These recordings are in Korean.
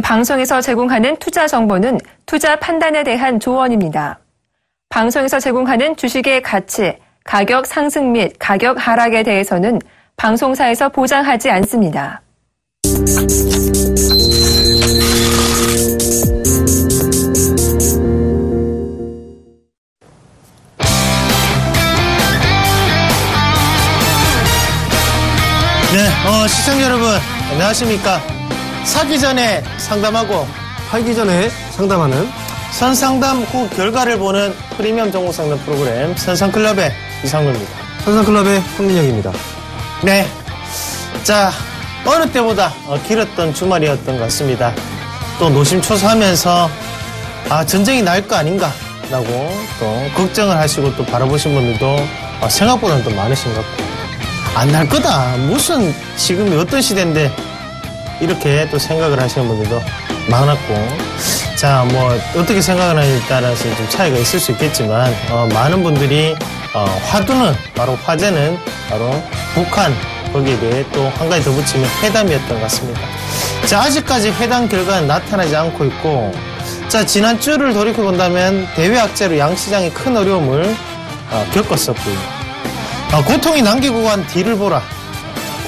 방송에서 제공하는 투자 정보는 투자 판단에 대한 조언입니다. 방송에서 제공하는 주식의 가치, 가격 상승 및 가격 하락에 대해서는 방송사에서 보장하지 않습니다. 네, 시청자 여러분, 안녕하십니까? 사기 전에 상담하고 팔기 전에 상담하는 선상담 후 결과를 보는 프리미엄 종목 상담 프로그램 선상클럽의 이상로입니다. 선상클럽의 황민영입니다. 네, 자, 어느 때보다 길었던 주말이었던 것 같습니다. 또 노심초사하면서 전쟁이 날 거 아닌가 라고 또 걱정을 하시고 또 바라보신 분들도 생각보다는 또 많으신 것 같고, 안 날 거다, 무슨 지금이 어떤 시대인데 이렇게 또 생각을 하시는 분들도 많았고, 자, 뭐 어떻게 생각을 하느냐에 따라서 좀 차이가 있을 수 있겠지만 많은 분들이 화두는 바로 화제는 바로 북한, 거기에 대해 또 한 가지 더 붙이면 회담이었던 것 같습니다. 자, 아직까지 회담 결과는 나타나지 않고 있고, 자, 지난주를 돌이켜본다면 대외 악재로 양시장이 큰 어려움을 겪었었고요. 고통이 남기고 간 뒤를 보라.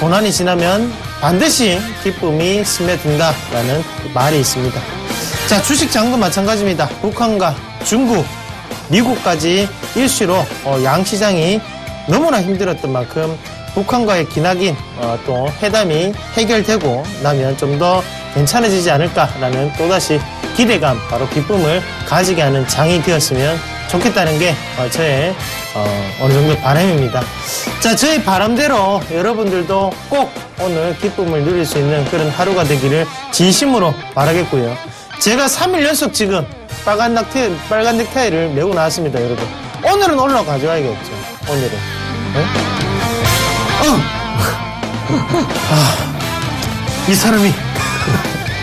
고난이 지나면 반드시 기쁨이 스며든다라는 말이 있습니다. 자, 주식 장도 마찬가지입니다. 북한과 중국, 미국까지 일시로 양시장이 너무나 힘들었던 만큼 북한과의 기나긴 또 회담이 해결되고 나면 좀 더 괜찮아지지 않을까라는 또다시 기대감, 바로 기쁨을 가지게 하는 장이 되었으면 좋겠다는 게 저의 어느 정도 바람입니다. 자, 저의 바람대로 여러분들도 꼭 오늘 기쁨을 누릴 수 있는 그런 하루가 되기를 진심으로 바라겠고요. 제가 3일 연속 지금 빨간 넥타이를 메고 나왔습니다, 여러분. 오늘은 올라가져와야겠죠. 오늘은. 네? 이 사람이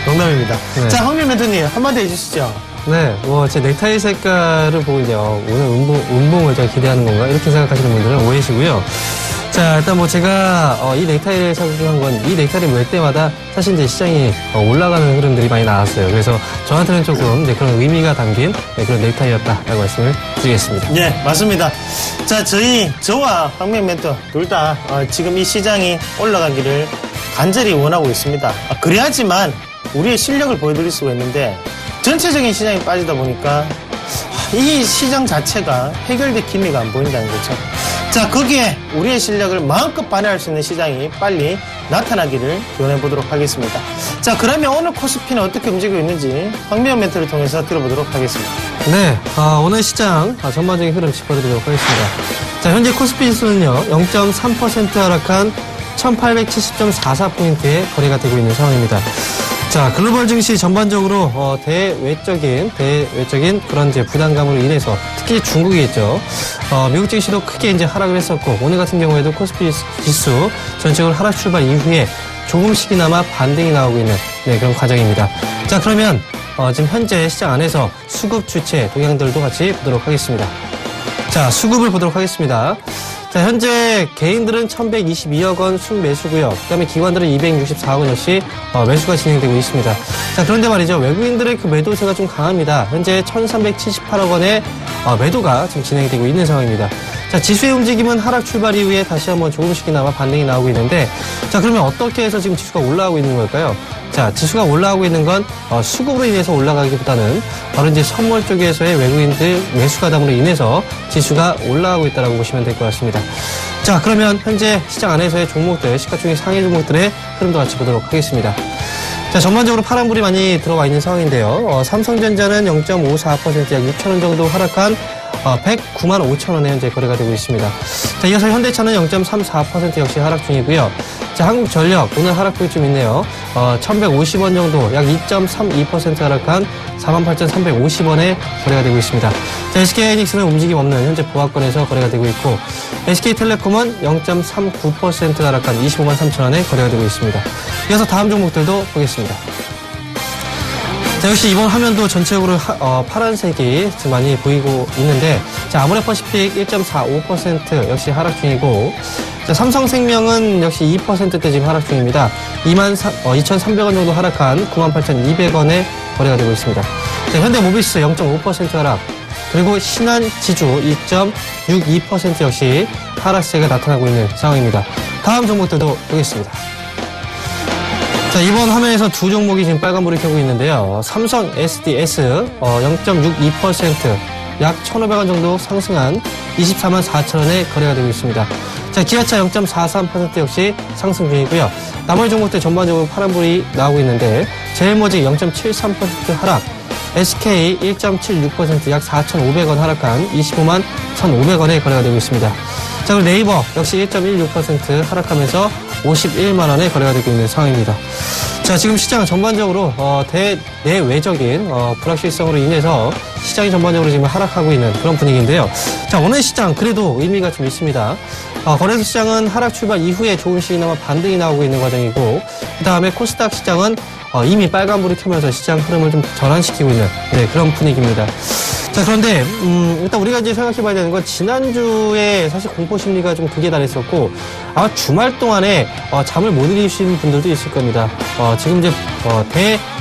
농담입니다. 네. 자, 황민 멘토님 한마디 해주시죠. 네, 제 넥타이 색깔을 보고 이제 오늘 운봉을 제가 기대하는 건가 이렇게 생각하시는 분들은 오해시고요. 자, 일단 제가 이 넥타이를 착용한 건 이 넥타이를 멜 때마다 사실 이제 시장이 올라가는 흐름들이 많이 나왔어요. 그래서 저한테는 조금 그런 의미가 담긴 그런 넥타이였다라고 말씀을 드리겠습니다. 네, 맞습니다. 자, 저와 황민 멘토 둘 다 지금 이 시장이 올라가기를 간절히 원하고 있습니다. 그래야지만 우리의 실력을 보여드릴 수가 있는데, 전체적인 시장이 빠지다 보니까 이 시장 자체가 해결될 기미가 안 보인다는 거죠. 자, 거기에 우리의 실력을 마음껏 발휘할 수 있는 시장이 빨리 나타나기를 기원해보도록 하겠습니다. 자, 그러면 오늘 코스피는 어떻게 움직이고 있는지 황미영 멘토를 통해서 들어보도록 하겠습니다. 네, 오늘 시장 전반적인 흐름 짚어드리도록 하겠습니다. 자, 현재 코스피 지수는요 0.3% 하락한 1870.44포인트에 거래가 되고 있는 상황입니다. 자, 글로벌 증시 전반적으로 대외적인 그런 이제 부담감으로 인해서 특히 중국이겠죠. 미국 증시도 크게 이제 하락을 했었고, 오늘 같은 경우에도 코스피 지수 전체적으로 하락 출발 이후에 조금씩이나마 반등이 나오고 있는 그런 과정입니다. 자, 그러면 지금 현재 시장 안에서 수급 주체 동향들도 같이 보도록 하겠습니다. 자, 수급을 보도록 하겠습니다. 자, 현재 개인들은 1122억 원 순매수고요. 그 다음에 기관들은 264억 원씩 매수가 진행되고 있습니다. 자, 그런데 말이죠. 외국인들의 그 매도세가 좀 강합니다. 현재 1378억 원의 매도가 지금 진행이 되고 있는 상황입니다. 자, 지수의 움직임은 하락 출발 이후에 다시 한번 조금씩이나마 반등이 나오고 있는데, 자, 그러면 어떻게 해서 지금 지수가 올라가고 있는 걸까요? 자, 지수가 올라가고 있는 건 수급으로 인해서 올라가기보다는 바로 이제 선물 쪽에서의 외국인들 매수 가담으로 인해서 지수가 올라가고 있다고 보시면 될 것 같습니다. 자, 그러면 현재 시장 안에서의 종목들, 시가총액 상위 종목들의 흐름도 같이 보도록 하겠습니다. 자, 전반적으로 파란불이 많이 들어와 있는 상황인데요. 삼성전자는 0.54% 약 6,000원 정도 하락한 109만 5천 원에 현재 거래가 되고 있습니다. 자, 이어서 현대차는 0.34% 역시 하락 중이고요. 자, 한국전력 오늘 하락폭이 좀 있네요. 1,150원 정도 약 2.32% 하락한 48,350원에 거래가 되고 있습니다. 자, SK하이닉스는 움직임 없는 현재 보합권에서 거래가 되고 있고, SK텔레콤은 0.39% 하락한 25만 3천 원에 거래가 되고 있습니다. 이어서 다음 종목들도 보겠습니다. 자, 자, 역시 이번 화면도 전체적으로 파란색이 지금 많이 보이고 있는데, 자, 아모레퍼시픽 1.45% 역시 하락 중이고, 자, 삼성생명은 역시 2%대 지금 하락 중입니다. 22,300원 정도 하락한 98,200원에 거래가 되고 있습니다. 자, 현대모비스 0.5% 하락, 그리고 신한지주 2.62% 역시 하락세가 나타나고 있는 상황입니다. 다음 종목들도 보겠습니다. 자, 이번 화면에서 두 종목이 지금 빨간불이 켜고 있는데요. 삼성 SDS 0.62% 약 1,500원 정도 상승한 24만 4천원에 거래가 되고 있습니다. 자, 기아차 0.43% 역시 상승 중이고요. 나머지 종목들 전반적으로 파란불이 나오고 있는데, 제일모직 0.73% 하락, SK 1.76% 약 4,500원 하락한 25만 1,500원에 거래가 되고 있습니다. 자, 그리고 네이버 역시 1.16% 하락하면서 51만 원에 거래가 되고 있는 상황입니다. 자, 지금 시장은 전반적으로 내외적인 불확실성으로 인해서 시장이 전반적으로 지금 하락하고 있는 그런 분위기인데요. 자, 오늘 시장 그래도 의미가 좀 있습니다. 거래소 시장은 하락 출발 이후에 조금씩이나마 반등이 나오고 있는 과정이고, 그 다음에 코스닥 시장은 이미 빨간불이 켜면서 시장 흐름을 좀 전환시키고 있는 그런 분위기입니다. 자, 그런데 일단 우리가 이제 생각해봐야 되는 건, 지난주에 사실 공포 심리가 좀 극에 달했었고, 아마 주말 동안에 잠을 못 이루신 분들도 있을 겁니다. 지금 이제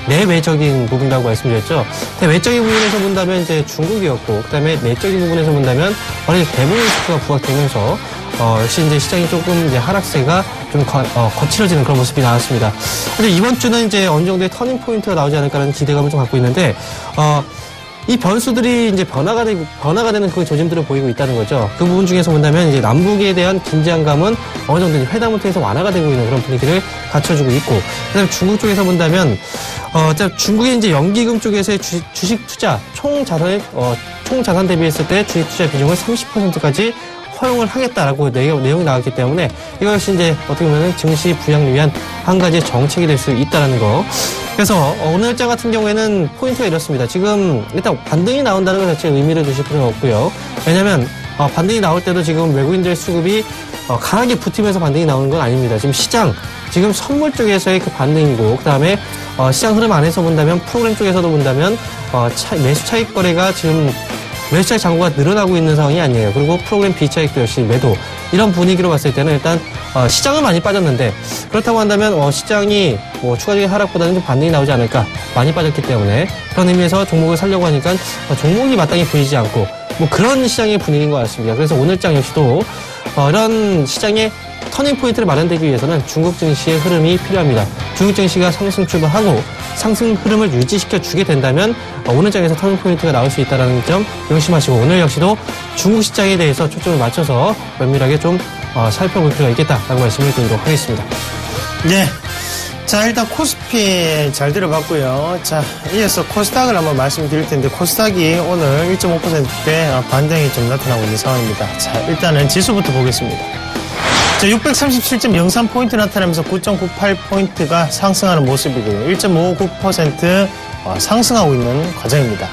내외적인 부분이라고 말씀드렸죠. 대외적인 부분에서 본다면 이제 중국이었고, 그다음에 내적인 부분에서 본다면 원래 대부분 리스크가 부각되면서 역시 이제 시장이 조금 이제 하락세가 좀 거칠어지는 그런 모습이 나왔습니다. 근데 이번 주는 이제 어느 정도의 터닝 포인트가 나오지 않을까라는 기대감을 좀 갖고 있는데, 이 변수들이 이제 변화가 되는 그 조짐들을 보이고 있다는 거죠. 그 부분 중에서 본다면 이제 남북에 대한 긴장감은 어느 정도 회담을 통해서 완화가 되고 있는 그런 분위기를 갖춰주고 있고, 그다음에 중국 쪽에서 본다면 중국의 이제 연기금 쪽에서의 주식 투자 총 자산 대비했을 때 주식 투자 비중을 30%까지 허용을 하겠다라고 내용이 나왔기 때문에, 이것이 이제 어떻게 보면 증시 부양을 위한 한 가지 정책이 될 수 있다라는 거. 그래서 오늘장 같은 경우에는 포인트가 이렇습니다. 지금 일단 반등이 나온다는 것 자체에 의미를 두실 필요는 없고요. 왜냐하면 반등이 나올 때도 지금 외국인들의 수급이 강하게 붙으면서 반등이 나오는 건 아닙니다. 지금 선물 쪽에서의 그 반등이고, 그 다음에 시장 흐름 안에서 본다면, 프로그램 쪽에서도 본다면 매수 차익 거래가 지금 매수 차익 잔고가 늘어나고 있는 상황이 아니에요. 그리고 프로그램 비차익도 역시 매도, 이런 분위기로 봤을 때는 일단 시장은 많이 빠졌는데, 그렇다고 한다면 시장이 추가적인 하락보다는 좀 반등이 나오지 않을까, 많이 빠졌기 때문에. 그런 의미에서 종목을 살려고 하니까 종목이 마땅히 보이지 않고 그런 시장의 분위기인 것 같습니다. 그래서 오늘장 역시도 이런 시장의 터닝 포인트를 마련되기 위해서는 중국 증시의 흐름이 필요합니다. 중국 증시가 상승 출발하고 상승 흐름을 유지시켜 주게 된다면 오늘 장에서 터닝 포인트가 나올 수 있다는 점 명심하시고, 오늘 역시도 중국 시장에 대해서 초점을 맞춰서 면밀하게 좀 살펴볼 필요가 있겠다라고 말씀을 드리도록 하겠습니다. 네. 자, 일단 코스피 잘 들어봤고요. 자, 이어서 코스닥을 한번 말씀드릴 텐데, 코스닥이 오늘 1.5%대 반등이 좀 나타나고 있는 상황입니다. 자, 일단은 지수부터 보겠습니다. 자, 637.03포인트 나타나면서 9.98포인트가 상승하는 모습이고요. 1.59% 상승하고 있는 과정입니다.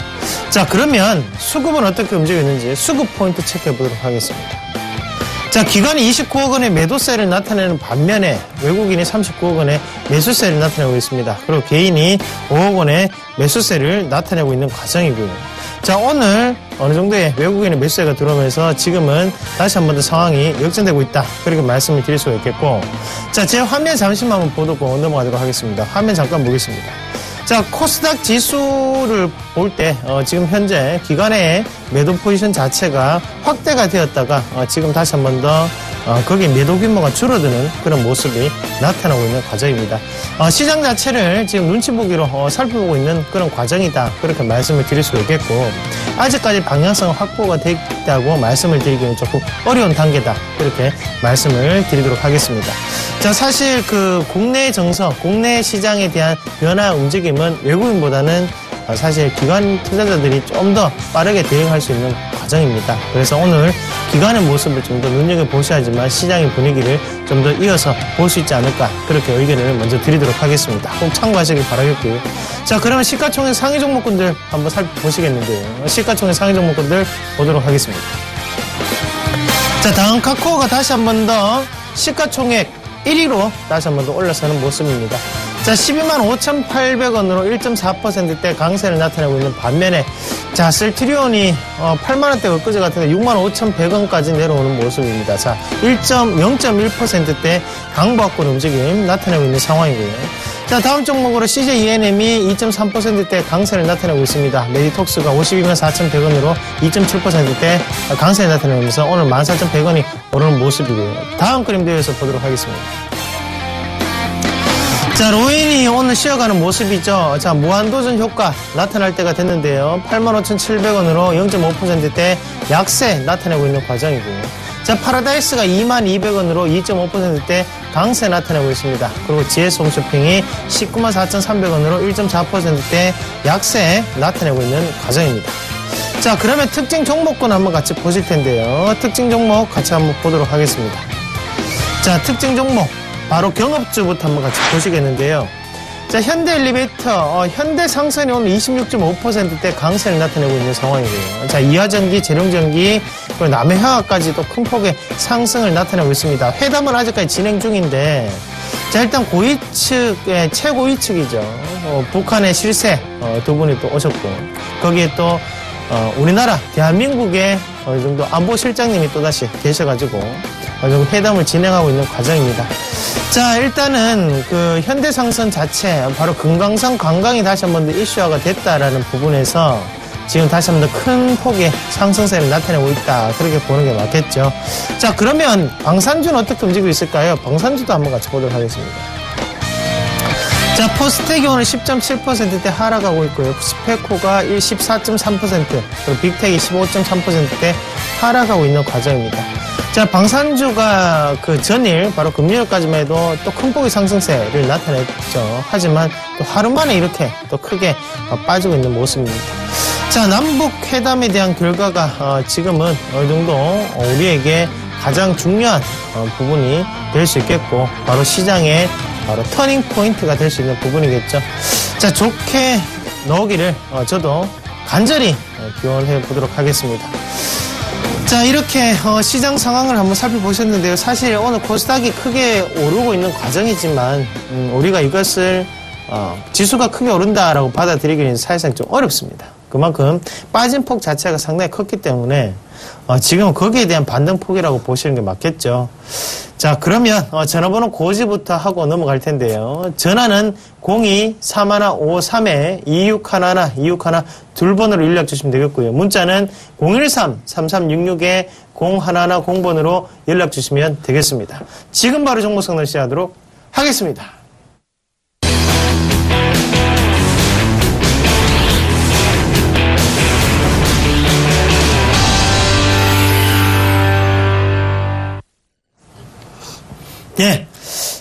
자, 그러면 수급은 어떻게 움직였는지 수급 포인트 체크해 보도록 하겠습니다. 자, 기관이 29억 원의 매도세를 나타내는 반면에 외국인이 39억 원의 매수세를 나타내고 있습니다. 그리고 개인이 5억 원의 매수세를 나타내고 있는 과정이고요. 자, 오늘 어느 정도의 외국인의 매수세가 들어오면서 지금은 다시 한 번 더 상황이 역전되고 있다, 그렇게 말씀을 드릴 수가 있겠고, 자, 제 화면 잠시만 한번 보고 넘어가도록 하겠습니다. 화면 잠깐 보겠습니다. 자, 코스닥 지수를 볼 때 지금 현재 기관의 매도 포지션 자체가 확대가 되었다가 지금 다시 한 번 더 거기에 매도 규모가 줄어드는 그런 모습이 나타나고 있는 과정입니다. 시장 자체를 지금 눈치 보기로 살펴보고 있는 그런 과정이다, 그렇게 말씀을 드릴 수 있겠고, 아직까지 방향성 확보가 됐다고 말씀을 드리기는 조금 어려운 단계다, 그렇게 말씀을 드리도록 하겠습니다. 자, 사실 그 국내 정서, 국내 시장에 대한 변화 움직임은 외국인보다는 사실 기관 투자자들이 좀 더 빠르게 대응할 수 있는 과정입니다. 그래서 오늘 기관의 모습을 좀 더 눈여겨보셔야지만 시장의 분위기를 좀 더 이어서 볼 수 있지 않을까, 그렇게 의견을 먼저 드리도록 하겠습니다. 꼭 참고하시길 바라겠고요. 자, 그러면 시가총액 상위 종목군들 한번 살펴보시겠는데요. 시가총액 상위 종목군들 보도록 하겠습니다. 자, 다음 카카오가 다시 한 번 더 시가총액 1위로 다시 한 번 더 올라서는 모습입니다. 자, 125,800원으로 1.4%대 강세를 나타내고 있는 반면에, 자, 셀트리온이 8만원대 엊그제 같은데 65,100원까지 내려오는 모습입니다. 자, 0.1%대 강보합권 움직임 나타내고 있는 상황이고요. 자, 다음 종목으로 CJ ENM이 2.3%대 강세를 나타내고 있습니다. 메디톡스가 52만 4,100원으로 2.7%대 강세를 나타내면서 오늘 14,100원이 오르는 모습이고요. 다음 그림 대회에서 보도록 하겠습니다. 자, 로인이 오늘 쉬어가는 모습이죠. 자, 무한도전 효과 나타날 때가 됐는데요. 85,700원으로 0.5%대 약세 나타내고 있는 과정이고요. 자, 파라다이스가 22,200원으로 2.5%대 강세 나타내고 있습니다. 그리고 GS 홈쇼핑이 194,300원으로 1.4%대 약세 나타내고 있는 과정입니다. 자, 그러면 특징 종목군 한번 같이 보실 텐데요. 특징 종목 같이 한번 보도록 하겠습니다. 자, 특징 종목 바로 경업주부터 한번 같이 보시겠는데요. 자, 현대 엘리베이터, 현대상선이 오늘 26.5%대 강세를 나타내고 있는 상황이고요. 자, 이화전기, 재룡전기, 그리고 남해화학까지도 큰 폭의 상승을 나타내고 있습니다. 회담은 아직까지 진행 중인데, 자, 일단 고위 측의 최고위 측이죠. 북한의 실세 두 분이 또 오셨고, 거기에 또 우리나라 대한민국의 어느 정도 안보실장님이 또다시 계셔가지고 회담을 진행하고 있는 과정입니다. 자, 일단은 그 현대상선 자체 바로 금강산 관광이 다시 한 번 더 이슈화가 됐다라는 부분에서 지금 다시 한 번 더 큰 폭의 상승세를 나타내고 있다, 그렇게 보는 게 맞겠죠. 자, 그러면 방산주는 어떻게 움직이고 있을까요? 방산주도 한번 같이 보도록 하겠습니다. 자, 포스텍이 오늘 10.7%대 하락하고 있고요. 스페코가 14.3%, 그리고 빅텍이 15.3%대 하락하고 있는 과정입니다. 자, 방산주가 그 전일, 바로 금요일까지만 해도 또 큰 폭의 상승세를 나타냈죠. 하지만 또 하루 만에 이렇게 또 크게 빠지고 있는 모습입니다. 자, 남북 회담에 대한 결과가 지금은 어느 정도 우리에게 가장 중요한 부분이 될 수 있겠고, 바로 시장의 바로 터닝 포인트가 될 수 있는 부분이겠죠. 자, 좋게 나오기를 저도 간절히 기원해 보도록 하겠습니다. 자, 이렇게 시장 상황을 한번 살펴보셨는데요. 사실 오늘 코스닥이 크게 오르고 있는 과정이지만 우리가 이것을 지수가 크게 오른다라고 받아들이기는 사실상 좀 어렵습니다. 그만큼 빠진 폭 자체가 상당히 컸기 때문에 지금은 거기에 대한 반등폭이라고 보시는 게 맞겠죠. 자, 그러면 전화번호 고지부터 하고 넘어갈 텐데요. 전화는 02-3153-2611 둘 번으로 연락 주시면 되겠고요. 문자는 013-3366-0110번으로 연락 주시면 되겠습니다. 지금 바로 종목 상담 시작하도록 하겠습니다. 예.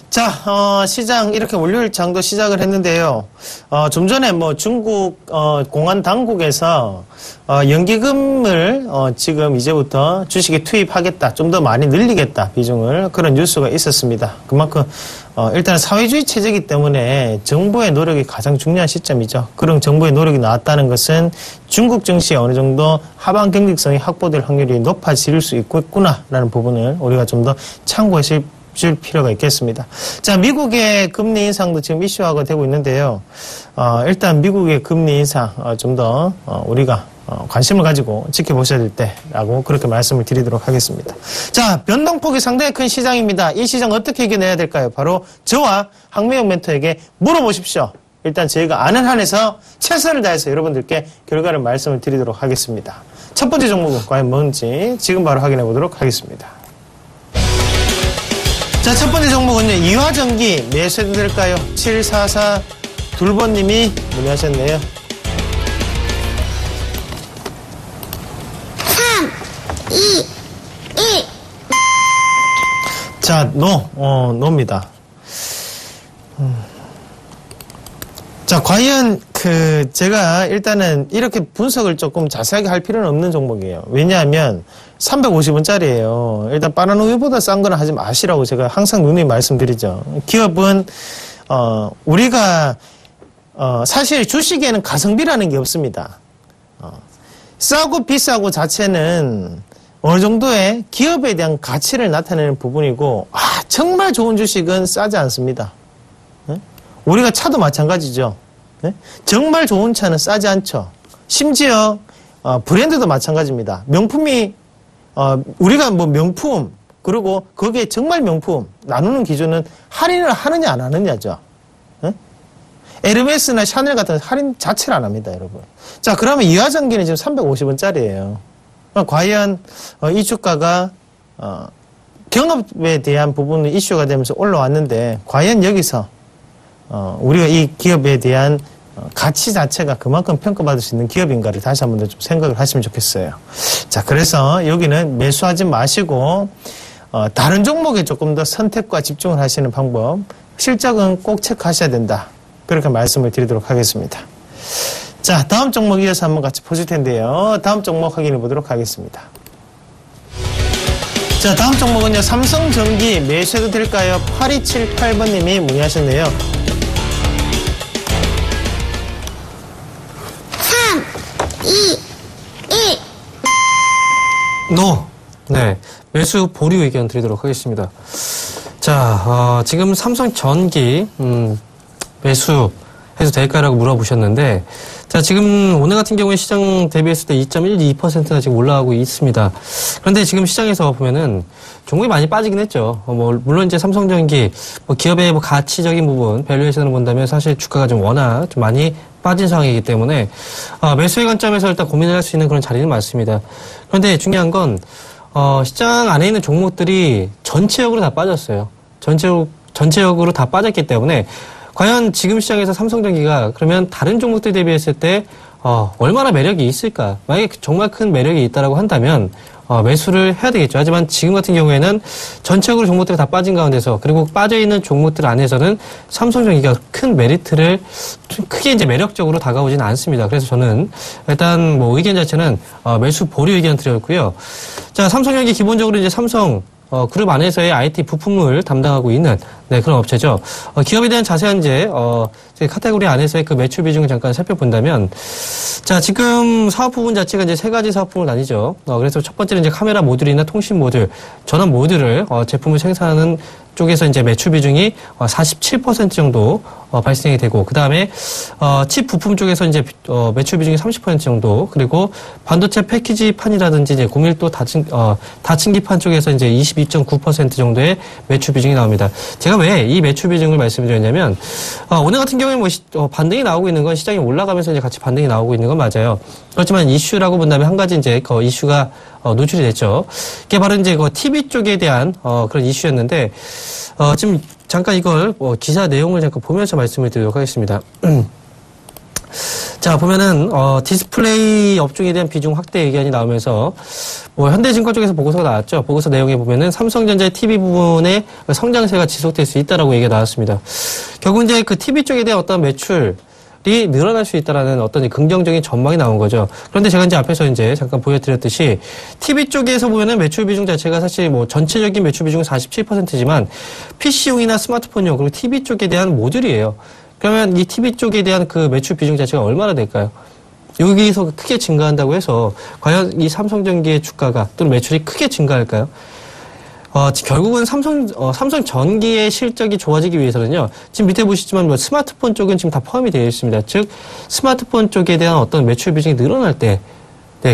자, 시장 이렇게 월요일 장도 시작을 했는데요. 좀 전에 뭐 중국 공안 당국에서 연기금을 지금 이제부터 주식에 투입하겠다, 좀 더 많이 늘리겠다 비중을, 그런 뉴스가 있었습니다. 그만큼 일단 사회주의 체제이기 때문에 정부의 노력이 가장 중요한 시점이죠. 그런 정부의 노력이 나왔다는 것은 중국 증시에 어느 정도 하방 경직성이 확보될 확률이 높아질 수 있겠구나라는 부분을 우리가 좀 더 참고하실 줄 필요가 있겠습니다. 자, 미국의 금리 인상도 지금 이슈화가 되고 있는데요. 일단 미국의 금리 인상 좀 더 우리가 관심을 가지고 지켜보셔야 될 때라고 그렇게 말씀을 드리도록 하겠습니다. 자, 변동폭이 상당히 큰 시장입니다. 이 시장 어떻게 이겨내야 될까요? 바로 저와 황매영 멘토에게 물어보십시오. 일단 저희가 아는 한에서 최선을 다해서 여러분들께 결과를 말씀을 드리도록 하겠습니다. 첫 번째 종목은 과연 뭔지 지금 바로 확인해 보도록 하겠습니다. 자, 첫 번째 종목은요, 이화전기 매수해도 될까요? 744 둘번님이 문의하셨네요. 3, 2, 1. 자, 노입니다. 자, 과연 제가 일단은 이렇게 분석을 조금 자세하게 할 필요는 없는 종목이에요. 왜냐하면 350원짜리예요. 일단 바나나우유보다 싼 거는 하지 마시라고 제가 항상 누누이 말씀드리죠. 기업은 우리가 사실 주식에는 가성비라는 게 없습니다. 싸고 비싸고 자체는 어느 정도의 기업에 대한 가치를 나타내는 부분이고, 정말 좋은 주식은 싸지 않습니다. 우리가 차도 마찬가지죠. 네? 정말 좋은 차는 싸지 않죠. 심지어 브랜드도 마찬가지입니다. 명품이 우리가 뭐 명품 그리고 거기에 정말 명품 나누는 기준은 할인을 하느냐 안 하느냐죠. 네? 에르메스나 샤넬 같은 할인 자체를 안 합니다, 여러분. 자, 그러면 이하전기는 지금 350원짜리예요. 과연 이 주가가 경업에 대한 부분은 이슈가 되면서 올라왔는데 과연 여기서 우리가 이 기업에 대한 가치 자체가 그만큼 평가받을 수 있는 기업인가를 다시 한번 더 좀 생각을 하시면 좋겠어요. 자, 그래서 여기는 매수하지 마시고 다른 종목에 조금 더 선택과 집중을 하시는 방법, 실적은 꼭 체크하셔야 된다. 그렇게 말씀을 드리도록 하겠습니다. 자, 다음 종목 이어서 한번 같이 보실 텐데요. 다음 종목 확인해 보도록 하겠습니다. 자, 다음 종목은요, 삼성전기 매수해도 될까요? 8278번님이 문의하셨네요. 3, 2, 1. 노. 네. 매수 보류 의견 드리도록 하겠습니다. 자, 지금 삼성전기, 매수해도 될까라고 물어보셨는데, 자, 지금 오늘 같은 경우에 시장 대비했을 때 2.12%나 지금 올라가고 있습니다. 그런데 지금 시장에서 보면은 종목이 많이 빠지긴 했죠. 물론 이제 삼성전기, 기업의 가치적인 부분, 밸류에이션을 본다면 사실 주가가 좀 워낙 좀 많이 빠진 상황이기 때문에, 매수의 관점에서 일단 고민을 할 수 있는 그런 자리는 많습니다. 그런데 중요한 건, 시장 안에 있는 종목들이 전체적으로 다 빠졌어요. 전체적으로 다 빠졌기 때문에, 과연 지금 시장에서 삼성전기가 그러면 다른 종목들 대비했을 때 얼마나 매력이 있을까? 만약에 정말 큰 매력이 있다라고 한다면 매수를 해야 되겠죠. 하지만 지금 같은 경우에는 전체적으로 종목들이 다 빠진 가운데서 그리고 빠져있는 종목들 안에서는 삼성전기가 큰 메리트를 좀 크게 이제 매력적으로 다가오지는 않습니다. 그래서 저는 일단 뭐 의견 자체는 매수 보류 의견 드렸고요. 자, 삼성전기 기본적으로 이제 삼성 그룹 안에서의 IT 부품을 담당하고 있는 그런 업체죠. 기업에 대한 자세한 이제 카테고리 안에서의 그 매출 비중을 잠깐 살펴본다면, 자, 지금 사업 부분 자체가 이제 세 가지 사업 부분으로 나뉘죠. 그래서 첫 번째는 이제 카메라 모듈이나 통신 모듈, 전원 모듈을 제품을 생산하는 쪽에서 이제 매출 비중이 47% 정도 발생이 되고, 그 다음에 칩 부품 쪽에서 이제 매출 비중이 30% 정도, 그리고 반도체 패키지판이라든지 이제 고밀도 다층기판 쪽에서 이제 22.9% 정도의 매출 비중이 나옵니다. 제가 왜 이 매출 비중을 말씀드렸냐면 오늘 같은 경우에 뭐 반등이 나오고 있는 건 시장이 올라가면서 이제 같이 반등이 나오고 있는 건 맞아요. 그렇지만 이슈라고 본다면 한 가지 이제 그 이슈가 노출이 됐죠. 그게 바로 이제 그 TV 쪽에 대한 그런 이슈였는데 지금 잠깐 이걸 기사 내용을 잠깐 보면서 말씀을 드리도록 하겠습니다. 자, 보면은 디스플레이 업종에 대한 비중 확대 의견이 나오면서 현대증권 쪽에서 보고서가 나왔죠. 보고서 내용에 보면은 삼성전자의 TV 부분의 성장세가 지속될 수 있다라고 얘기가 나왔습니다. 결국 이제 그 TV 쪽에 대한 어떤 매출이 늘어날 수 있다라는 어떤 긍정적인 전망이 나온 거죠. 그런데 제가 이제 앞에서 이제 잠깐 보여드렸듯이 TV 쪽에서 보면은 매출 비중 자체가 사실 뭐 전체적인 매출 비중은 47%지만 PC용이나 스마트폰용 그리고 TV 쪽에 대한 모듈이에요. 그러면 이 TV 쪽에 대한 그 매출 비중 자체가 얼마나 될까요? 여기서 크게 증가한다고 해서 과연 이 삼성전기의 주가가 또는 매출이 크게 증가할까요? 결국은 삼성전기의 실적이 좋아지기 위해서는요, 지금 밑에 보시지만 뭐 스마트폰 쪽은 지금 다 포함이 되어 있습니다. 즉, 스마트폰 쪽에 대한 어떤 매출 비중이 늘어날 때,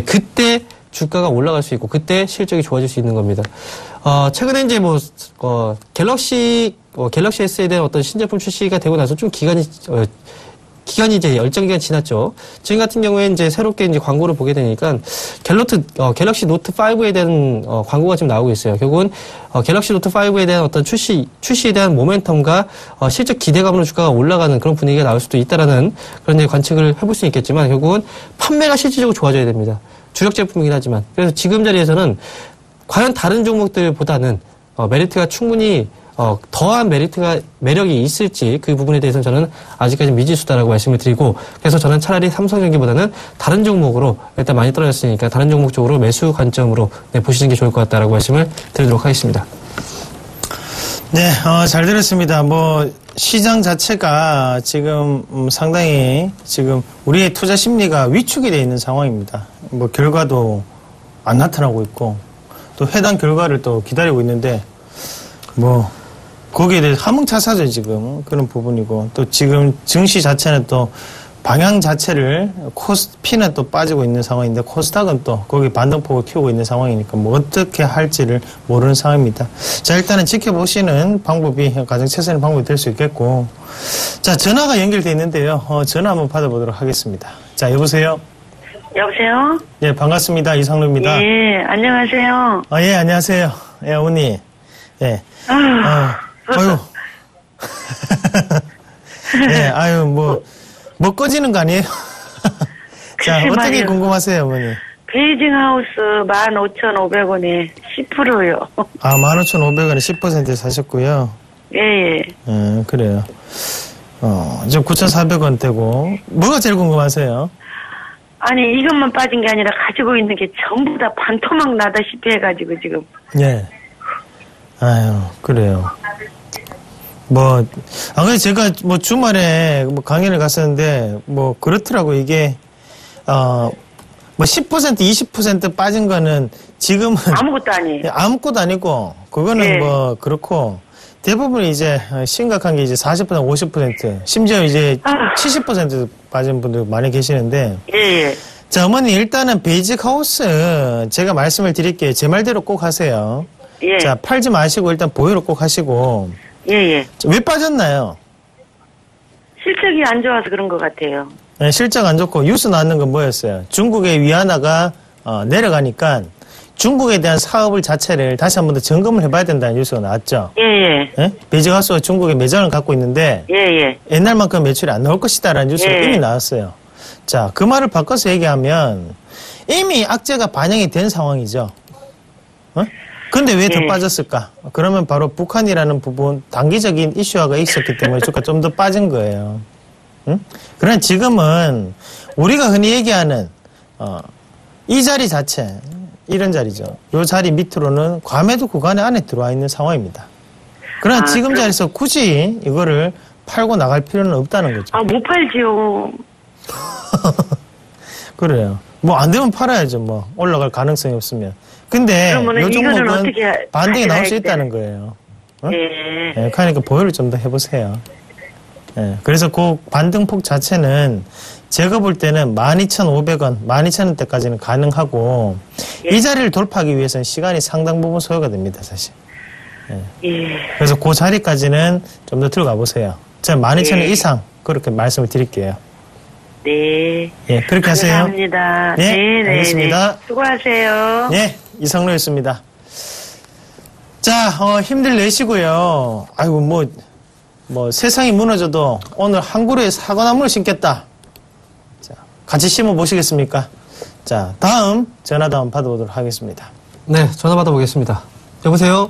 그때 주가가 올라갈 수 있고, 그때 실적이 좋아질 수 있는 겁니다. 최근에 이제 갤럭시 S에 대한 어떤 신제품 출시가 되고 나서 좀 기간이 이제 일정 기간 지났죠. 지금 같은 경우에 이제 새롭게 이제 광고를 보게 되니까 갤럭시 노트 5에 대한 광고가 지금 나오고 있어요. 결국은 갤럭시 노트 5에 대한 어떤 출시에 대한 모멘텀과 실적 기대감으로 주가가 올라가는 그런 분위기가 나올 수도 있다라는 그런 이제 관측을 해볼 수 있겠지만 결국은 판매가 실질적으로 좋아져야 됩니다. 주력 제품이긴 하지만. 그래서 지금 자리에서는 과연 다른 종목들보다는 메리트가 충분히 더한 매력이 있을지 그 부분에 대해서는 저는 아직까지 미지수다라고 말씀을 드리고, 그래서 저는 차라리 삼성전기보다는 다른 종목으로 일단 많이 떨어졌으니까 다른 종목 쪽으로 매수 관점으로 보시는 게 좋을 것 같다라고 말씀을 드리도록 하겠습니다. 네, 잘 들었습니다. 시장 자체가 지금 상당히 지금 우리의 투자 심리가 위축이 되어 있는 상황입니다. 결과도 안 나타나고 있고 또 해당 결과를 또 기다리고 있는데 거기에 대해서 함흥차사죠, 지금. 그런 부분이고. 또 지금 증시 자체는 또 방향 자체를 코스피는 또 빠지고 있는 상황인데 코스닥은 또 거기 반등폭을 키우고 있는 상황이니까 뭐 어떻게 할지를 모르는 상황입니다. 자, 일단은 지켜보시는 방법이 가장 최선의 방법이 될 수 있겠고. 자, 전화가 연결돼 있는데요. 전화 한번 받아보도록 하겠습니다. 자, 여보세요? 여보세요? 예, 반갑습니다. 이상로입니다. 예, 안녕하세요. 예, 안녕하세요. 예, 어머니. 예. 아유. 예, 아유, 뭐 꺼지는 거 아니에요? 자, 어떻게 말이요. 궁금하세요, 어머니? 베이징 하우스 15,500원에 10%요. 아, 15,500원에 10% 사셨고요. 예. 그래요. 지금 9,400원대고. 뭐가 제일 궁금하세요? 아니, 이것만 빠진 게 아니라 가지고 있는 게 전부 다 반토막 나다시피 해가지고 지금. 예. 아유, 그래요. 그래서 제가 주말에 강연을 갔었는데, 그렇더라고, 이게, 10%, 20% 빠진 거는 지금은. 아무것도 아니에요. 아무것도 아니고, 그거는 예. 그렇고, 대부분 이제 심각한 게 이제 40%, 50%, 심지어 이제 70% 빠진 분들 많이 계시는데. 예. 자, 어머니, 일단은 베이직 하우스, 제가 말씀을 드릴게요. 제 말대로 꼭 하세요. 예. 자, 팔지 마시고 일단 보유를 꼭 하시고. 예. 왜 빠졌나요? 실적이 안 좋아서 그런 것 같아요. 네, 실적 안 좋고 뉴스 나왔는 건 뭐였어요? 중국의 위안화가 내려가니까 중국에 대한 사업을 자체를 다시 한 번 더 점검을 해봐야 된다는 뉴스가 나왔죠. 예. 네? 베이징 하우스가 중국에 매장을 갖고 있는데 예. 옛날만큼 매출이 안 나올 것이다라는 뉴스가 예. 이미 나왔어요. 자, 그 말을 바꿔서 얘기하면 이미 악재가 반영이 된 상황이죠. 근데 왜 더 예. 빠졌을까? 그러면 바로 북한이라는 부분, 단기적인 이슈화가 있었기 때문에 주가 좀 더 빠진 거예요. 응? 그러나 지금은 우리가 흔히 얘기하는, 이 자리 자체, 이런 자리죠. 이 자리 밑으로는 과매도 구간에 안에 들어와 있는 상황입니다. 그러나 지금 자리에서 굳이 이거를 팔고 나갈 필요는 없다는 거죠. 못 팔지요. 그래요. 안 되면 팔아야죠, 올라갈 가능성이 없으면. 근데 요 종목은 반등이 나올 수 있다는 거예요. 예, 그러니까 보유를 좀 더 해보세요. 예, 그래서 그 반등폭 자체는 제가 볼 때는 12,500원, 12,000원대까지는 가능하고 이 자리를 돌파하기 위해서는 시간이 상당 부분 소요가 됩니다, 사실. 예. 그래서 그 자리까지는 좀 더 들어가 보세요. 제가 12,000원 이상 그렇게 말씀을 드릴게요. 네. 예, 그렇게 하세요. 감사합니다. 네, 알겠습니다. 네. 수고하세요. 네, 이상로였습니다. 자, 힘들 내시고요. 아이고, 세상이 무너져도 오늘 한 그루에 사과나무를 심겠다. 자, 같이 심어 보시겠습니까? 자, 전화 한번 받아보도록 하겠습니다. 네, 전화 받아보겠습니다. 여보세요?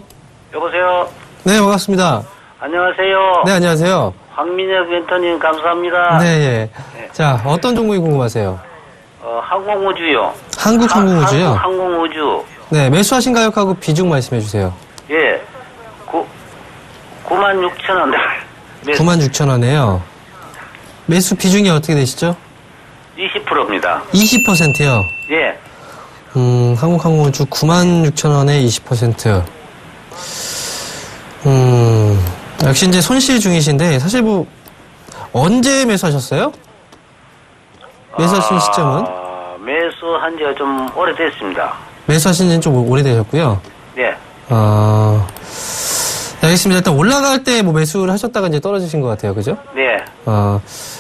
여보세요? 네, 반갑습니다. 안녕하세요. 네, 안녕하세요. 황민혁 멘토님 감사합니다. 네. 자, 어떤 종목이 궁금하세요? 항공우주요. 한국항공우주요? 항공우주. 네, 매수하신 가격하고 비중 말씀해 주세요. 예. 96,000원. 96,000원에요. 매수 비중이 어떻게 되시죠? 20%입니다. 20%요? 예. 한국항공우주 96,000원에 20%. 역시 이제 손실 중이신데, 사실 언제 매수하셨어요? 매수하신 시점은? 매수한 지가 좀 오래됐습니다. 매수하신 지는 좀 오래되셨고요. 예. 네, 알겠습니다. 일단 올라갈 때 매수를 하셨다가 이제 떨어지신 것 같아요. 그죠? 네.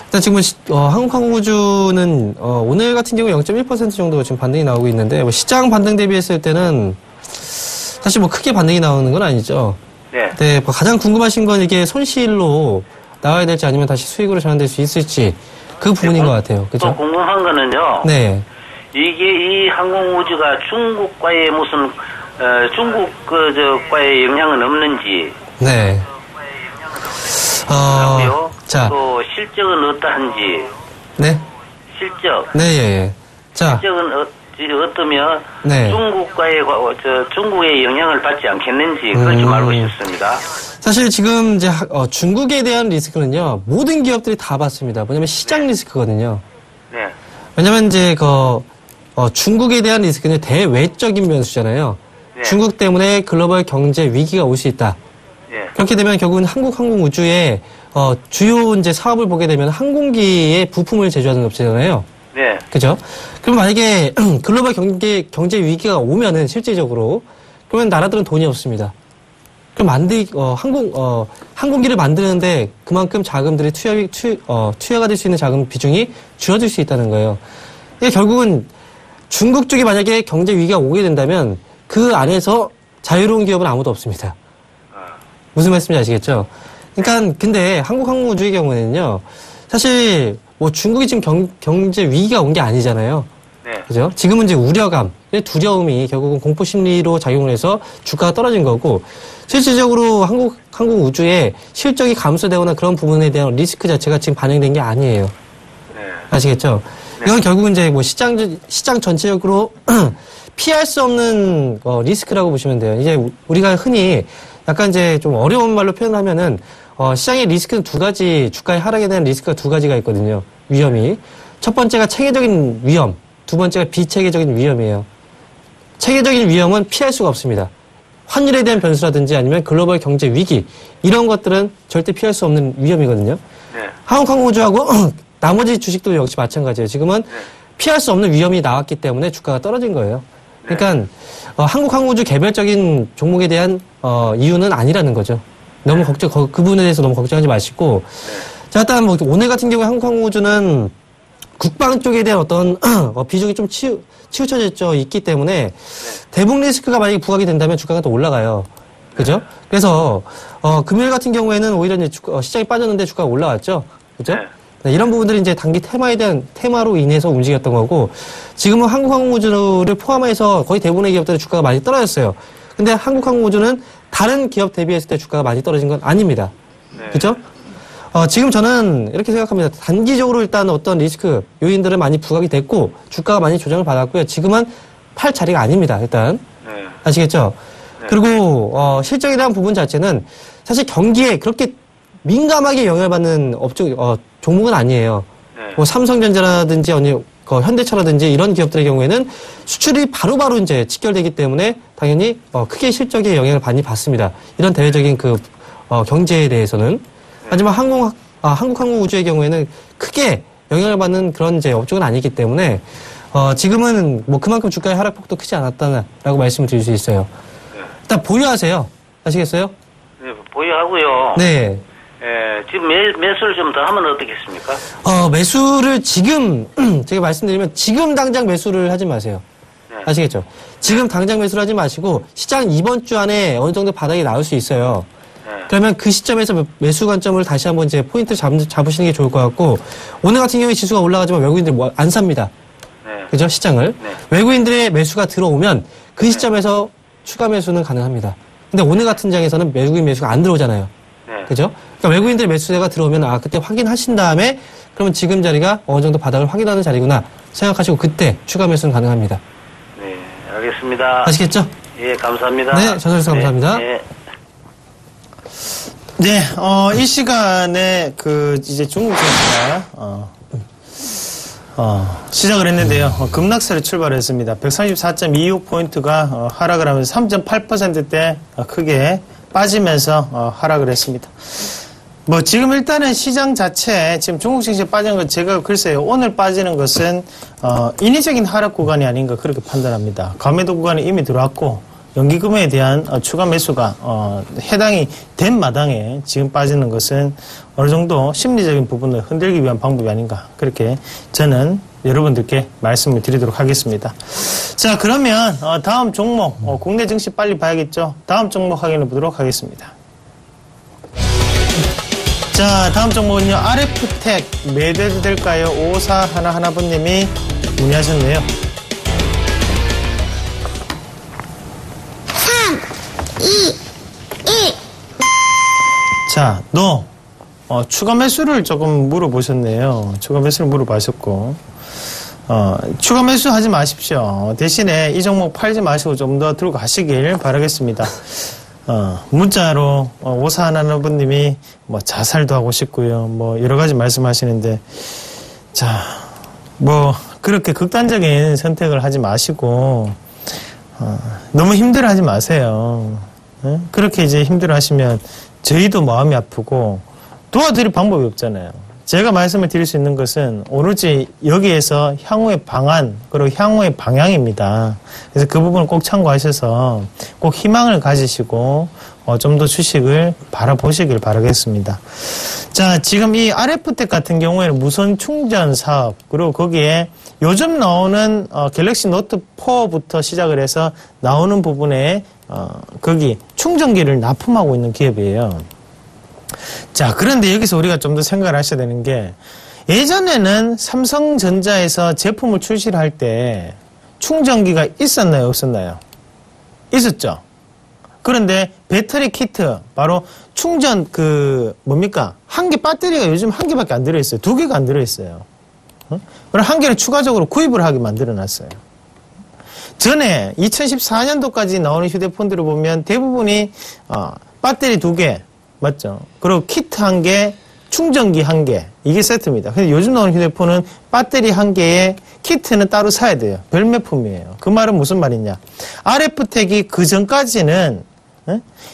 일단 지금 한국항공우주는 오늘 같은 경우 0.1% 정도 지금 반등이 나오고 있는데 시장 반등 대비했을 때는 사실 크게 반등이 나오는 건 아니죠. 네. 네, 가장 궁금하신 건 이게 손실로 나와야 될지 아니면 다시 수익으로 전환될 수 있을지 그 부분인 것 같아요. 그죠? 또 궁금한 거는요. 네. 이 항공우주가 중국과의 무슨 중국과의 영향은 없는지. 네. 자. 또 실적은 어떠한지. 네. 실적. 네, 예. 자. 실적은 어떠면 네. 중국의 영향을 받지 않겠는지 그걸 좀 알고 싶습니다. 사실 지금 이제 중국에 대한 리스크는요 모든 기업들이 다 받습니다. 뭐냐면 시장 리스크거든요. 네. 왜냐면 이제 중국에 대한 리스크는 대외적인 변수잖아요. 네. 중국 때문에 글로벌 경제 위기가 올 수 있다. 예. 그렇게 되면 결국은 한국항공우주의 주요 이제 사업을 보게 되면 항공기의 부품을 제조하는 업체잖아요. 네. 그죠? 그럼 만약에 글로벌 경제 위기가 오면은 실질적으로 그러면 나라들은 돈이 없습니다. 그럼 항공기를 만드는데 그만큼 자금들이 투여가 될 수 있는 자금 비중이 줄어들 수 있다는 거예요. 이게 결국은 중국 쪽이 만약에 경제 위기가 오게 된다면 그 안에서 자유로운 기업은 아무도 없습니다. 무슨 말씀인지 아시겠죠? 그러니까 근데 한국항공우주의 경우에는요, 사실 뭐 중국이 지금 경제 위기가 온 게 아니잖아요. 네. 그죠? 지금은 이제 우려감, 두려움이 결국은 공포 심리로 작용을 해서 주가가 떨어진 거고, 실질적으로 항공우주의 실적이 감소되거나 그런 부분에 대한 리스크 자체가 지금 반영된 게 아니에요. 네. 아시겠죠? 네. 이건 결국은 이제 뭐 시장 전체적으로 피할 수 없는 리스크라고 보시면 돼요. 이제 우리가 흔히 약간 이제 좀 어려운 말로 표현하면은 시장의 리스크는 두 가지, 주가의 하락에 대한 리스크가 두 가지가 있거든요. 위험이. 첫 번째가 체계적인 위험, 두 번째가 비체계적인 위험이에요. 체계적인 위험은 피할 수가 없습니다. 환율에 대한 변수라든지 아니면 글로벌 경제 위기, 이런 것들은 절대 피할 수 없는 위험이거든요. 네. 한국항공우주하고 나머지 주식도 역시 마찬가지예요. 지금은 네. 피할 수 없는 위험이 나왔기 때문에 주가가 떨어진 거예요. 그러니까 한국항공우주 개별적인 종목에 대한 이유는 아니라는 거죠. 너무 그 부분에 대해서 너무 걱정하지 마시고. 자, 일단 뭐 오늘 같은 경우에 한국항공우주는 국방 쪽에 대한 어떤 비중이 좀 치우쳐져 있기 때문에 대북 리스크가 만약에 부각이 된다면 주가가 또 올라가요. 그죠? 그래서 금요일 같은 경우에는 오히려 이제 시장이 빠졌는데 주가가 올라왔죠. 그죠? 네, 이런 부분들이 이제 단기 테마로 인해서 움직였던 거고, 지금은 한국항공우주를 포함해서 거의 대부분의 기업들의 주가가 많이 떨어졌어요. 근데 한국항공우주는 다른 기업 대비했을 때 주가가 많이 떨어진 건 아닙니다. 네. 그죠? 지금 저는 이렇게 생각합니다. 단기적으로 일단 어떤 리스크 요인들은 많이 부각이 됐고, 주가가 많이 조정을 받았고요. 지금은 팔 자리가 아닙니다, 일단. 네. 아시겠죠? 네. 그리고, 실적에 대한 부분 자체는 사실 경기에 그렇게 민감하게 영향을 받는 종목은 아니에요. 네. 뭐 삼성전자라든지 현대차라든지 이런 기업들의 경우에는 수출이 바로바로 이제 직결되기 때문에 당연히 크게 실적에 영향을 많이 받습니다. 이런 대외적인 경제에 대해서는. 하지만 한국항공우주의 경우에는 크게 영향을 받는 그런 이제 업종은 아니기 때문에 지금은 뭐 그만큼 주가의 하락폭도 크지 않았다라고 말씀을 드릴 수 있어요. 네. 일단 보유하세요. 아시겠어요? 네, 보유하고요. 네. 지금 매수를 좀 더 하면 어떻겠습니까? 매수를 지금, 제가 말씀드리면 지금 당장 매수를 하지 마세요. 네. 아시겠죠? 지금 당장 매수를 하지 마시고 시장 이번 주 안에 어느 정도 바닥이 나올 수 있어요. 네. 그러면 그 시점에서 매수 관점을 다시 한번 이제 포인트 잡으시는 게 좋을 것 같고, 오늘 같은 경우에 지수가 올라가지만 외국인들 안 삽니다. 네. 그죠? 시장을. 네. 외국인들의 매수가 들어오면 그 시점에서 추가 매수는 가능합니다. 근데 오늘 같은 장에서는 외국인 매수가 안 들어오잖아요. 네. 그죠? 그러니까 외국인들의 매수세가 들어오면 그때 확인하신 다음에 그러면 지금 자리가 어느 정도 바닥을 확인하는 자리구나 생각하시고 그때 추가 매수는 가능합니다. 네, 알겠습니다. 아시겠죠? 예, 감사합니다. 네, 전화주셔서 감사합니다. 네. 네, 이 시간에 이제 중국 증시가 시작을 했는데요. 급락세로 출발했습니다. 134.26포인트가 하락을 하면서 3.8%대 크게 빠지면서 하락을 했습니다. 뭐 지금 일단은 시장 자체 지금 중국 증시에 빠지는 것 제가 글쎄요 오늘 빠지는 것은 인위적인 하락 구간이 아닌가 그렇게 판단합니다. 과매도 구간에 이미 들어왔고 연기금에 대한 추가 매수가 해당이 된 마당에 지금 빠지는 것은 어느 정도 심리적인 부분을 흔들기 위한 방법이 아닌가 그렇게 저는 여러분들께 말씀을 드리도록 하겠습니다. 자, 그러면 다음 종목 국내 증시 빨리 봐야겠죠. 다음 종목 확인해 보도록 하겠습니다. 자, 다음 종목은요. RF텍 매도해도 될까요? 5411번님이 문의하셨네요. 3, 2, 1. 자, 추가 매수를 조금 물어보셨네요. 추가 매수를 물어보셨고, 추가 매수 하지 마십시오. 대신에 이 종목 팔지 마시고 좀 더 들고 가시길 바라겠습니다. 문자로, 5411번님이 뭐 자살도 하고 싶고요. 뭐 여러 가지 말씀하시는데, 자, 뭐, 그렇게 극단적인 선택을 하지 마시고, 너무 힘들어 하지 마세요. 그렇게 이제 힘들어하시면 저희도 마음이 아프고 도와드릴 방법이 없잖아요. 제가 말씀을 드릴 수 있는 것은 오로지 여기에서 향후의 방안 그리고 향후의 방향입니다. 그래서 그 부분을 꼭 참고하셔서 꼭 희망을 가지시고 좀 더 주식을 바라보시길 바라겠습니다. 자, 지금 이 RF텍 같은 경우에는 무선 충전 사업 그리고 거기에 요즘 나오는 갤럭시 노트 4부터 시작을 해서 나오는 부분에 거기 충전기를 납품하고 있는 기업이에요. 자, 그런데 여기서 우리가 좀 더 생각을 하셔야 되는 게 예전에는 삼성전자에서 제품을 출시를 할 때 충전기가 있었나요? 없었나요? 있었죠. 그런데 배터리 키트, 바로 충전 뭡니까? 한 개 배터리가 요즘 한 개밖에 안 들어있어요. 두 개가 안 들어있어요. 그럼 한 개를 추가적으로 구입을 하게 만들어놨어요. 전에 2014년도까지 나오는 휴대폰들을 보면 대부분이 배터리 두 개, 맞죠? 그리고 키트 한 개, 충전기 한 개, 이게 세트입니다. 근데 요즘 나오는 휴대폰은 배터리 한 개에 키트는 따로 사야 돼요. 별매품이에요. 그 말은 무슨 말이냐? RF텍이 그 전까지는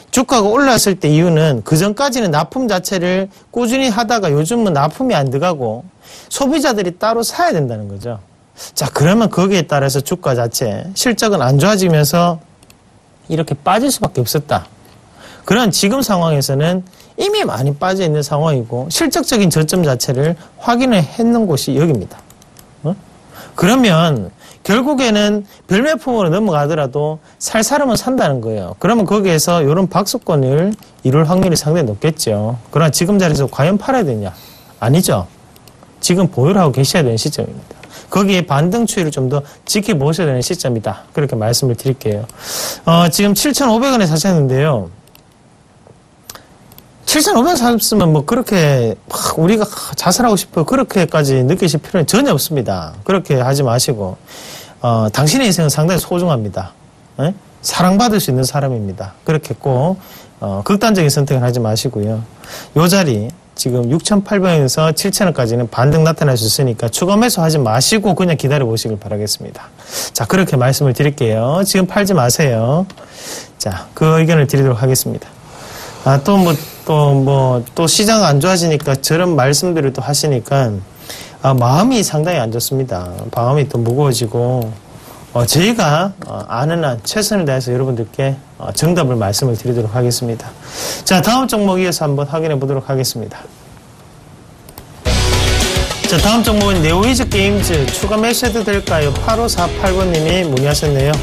주가가 올랐을 때 이유는 그 전까지는 납품 자체를 꾸준히 하다가 요즘은 납품이 안 들어가고 소비자들이 따로 사야 된다는 거죠. 자, 그러면 거기에 따라서 주가 자체 실적은 안 좋아지면서 이렇게 빠질 수밖에 없었다. 그런 지금 상황에서는 이미 많이 빠져 있는 상황이고 실적적인 저점 자체를 확인을 했는 곳이 여기입니다. 그러면 결국에는 별매품으로 넘어가더라도 살 사람은 산다는 거예요. 그러면 거기에서 이런 박수권을 이룰 확률이 상당히 높겠죠. 그러나 지금 자리에서 과연 팔아야 되냐? 아니죠. 지금 보유를 하고 계셔야 되는 시점입니다. 거기에 반등 추이를 좀 더 지켜보셔야 되는 시점이다. 그렇게 말씀을 드릴게요. 지금 7,500원에 사셨는데요. 7,500원 샀으면 뭐 그렇게 막 우리가 자살하고 싶어 그렇게까지 느끼실 필요는 전혀 없습니다. 그렇게 하지 마시고 당신의 인생은 상당히 소중합니다. 에? 사랑받을 수 있는 사람입니다. 그렇게 꼭 극단적인 선택을 하지 마시고요. 요 자리 지금 6,800원에서 7,000원까지는 반등 나타날 수 있으니까 추가 매수하지 마시고 그냥 기다려 보시길 바라겠습니다. 자, 그렇게 말씀을 드릴게요. 지금 팔지 마세요. 자, 그 의견을 드리도록 하겠습니다. 또 시장 안 좋아지니까 저런 말씀들을 또 하시니까, 마음이 상당히 안 좋습니다. 마음이 또 무거워지고, 저희가, 아는 한 최선을 다해서 여러분들께 정답을 말씀을 드리도록 하겠습니다. 자, 다음 종목 이어서 한번 확인해 보도록 하겠습니다. 자, 다음 종목은 네오이즈 게임즈 추가 매수해도 될까요? 8548번님이 문의하셨네요.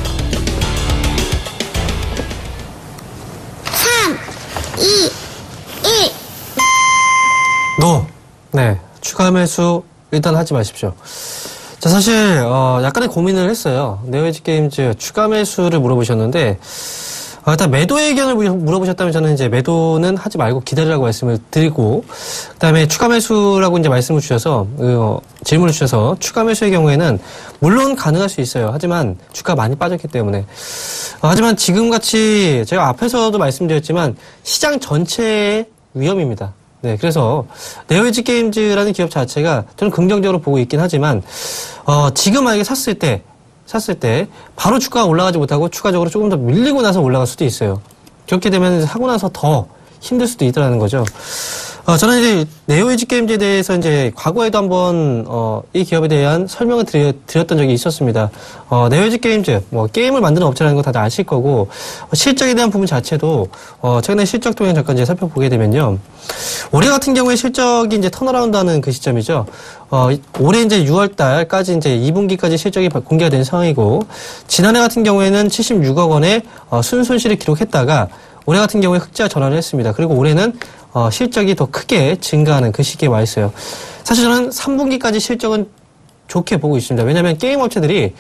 2, 1. 노. 네. 추가 매수 일단 하지 마십시오. 자, 사실, 약간의 고민을 했어요. 네오이즈 게임즈 추가 매수를 물어보셨는데, 일단 매도의 의견을 물어보셨다면 저는 이제 매도는 하지 말고 기다리라고 말씀을 드리고, 그 다음에 추가 매수라고 이제 말씀을 주셔서, 질문을 주셔서 추가 매수의 경우에는 물론 가능할 수 있어요. 하지만 주가가 많이 빠졌기 때문에. 하지만 지금같이 제가 앞에서도 말씀드렸지만 시장 전체의 위험입니다. 네, 그래서 네오이즈 게임즈라는 기업 자체가 저는 긍정적으로 보고 있긴 하지만 지금 만약에 샀을 때 바로 주가가 올라가지 못하고 추가적으로 조금 더 밀리고 나서 올라갈 수도 있어요. 그렇게 되면 사고 나서 더 힘들 수도 있다는 거죠. 저는 이제 네오이즈 게임즈에 대해서 이제 과거에도 한번 이 기업에 대한 설명을 드렸던 적이 있었습니다. 네오이즈 게임즈 게임을 만드는 업체라는 거 다들 아실 거고 실적에 대한 부분 자체도 최근에 실적 동향 잠깐 이제 살펴보게 되면요. 올해 같은 경우에 실적이 이제 턴어라운드하는 그 시점이죠. 올해 이제 6월달까지 이제 2분기까지 실적이 공개가 된 상황이고 지난해 같은 경우에는 76억 원의 순손실을 기록했다가 올해 같은 경우에 흑자 전환을 했습니다. 그리고 올해는 실적이 더 크게 증가하는 그 시기에 와 있어요. 사실 저는 3분기까지 실적은 좋게 보고 있습니다. 왜냐하면 게임 업체들이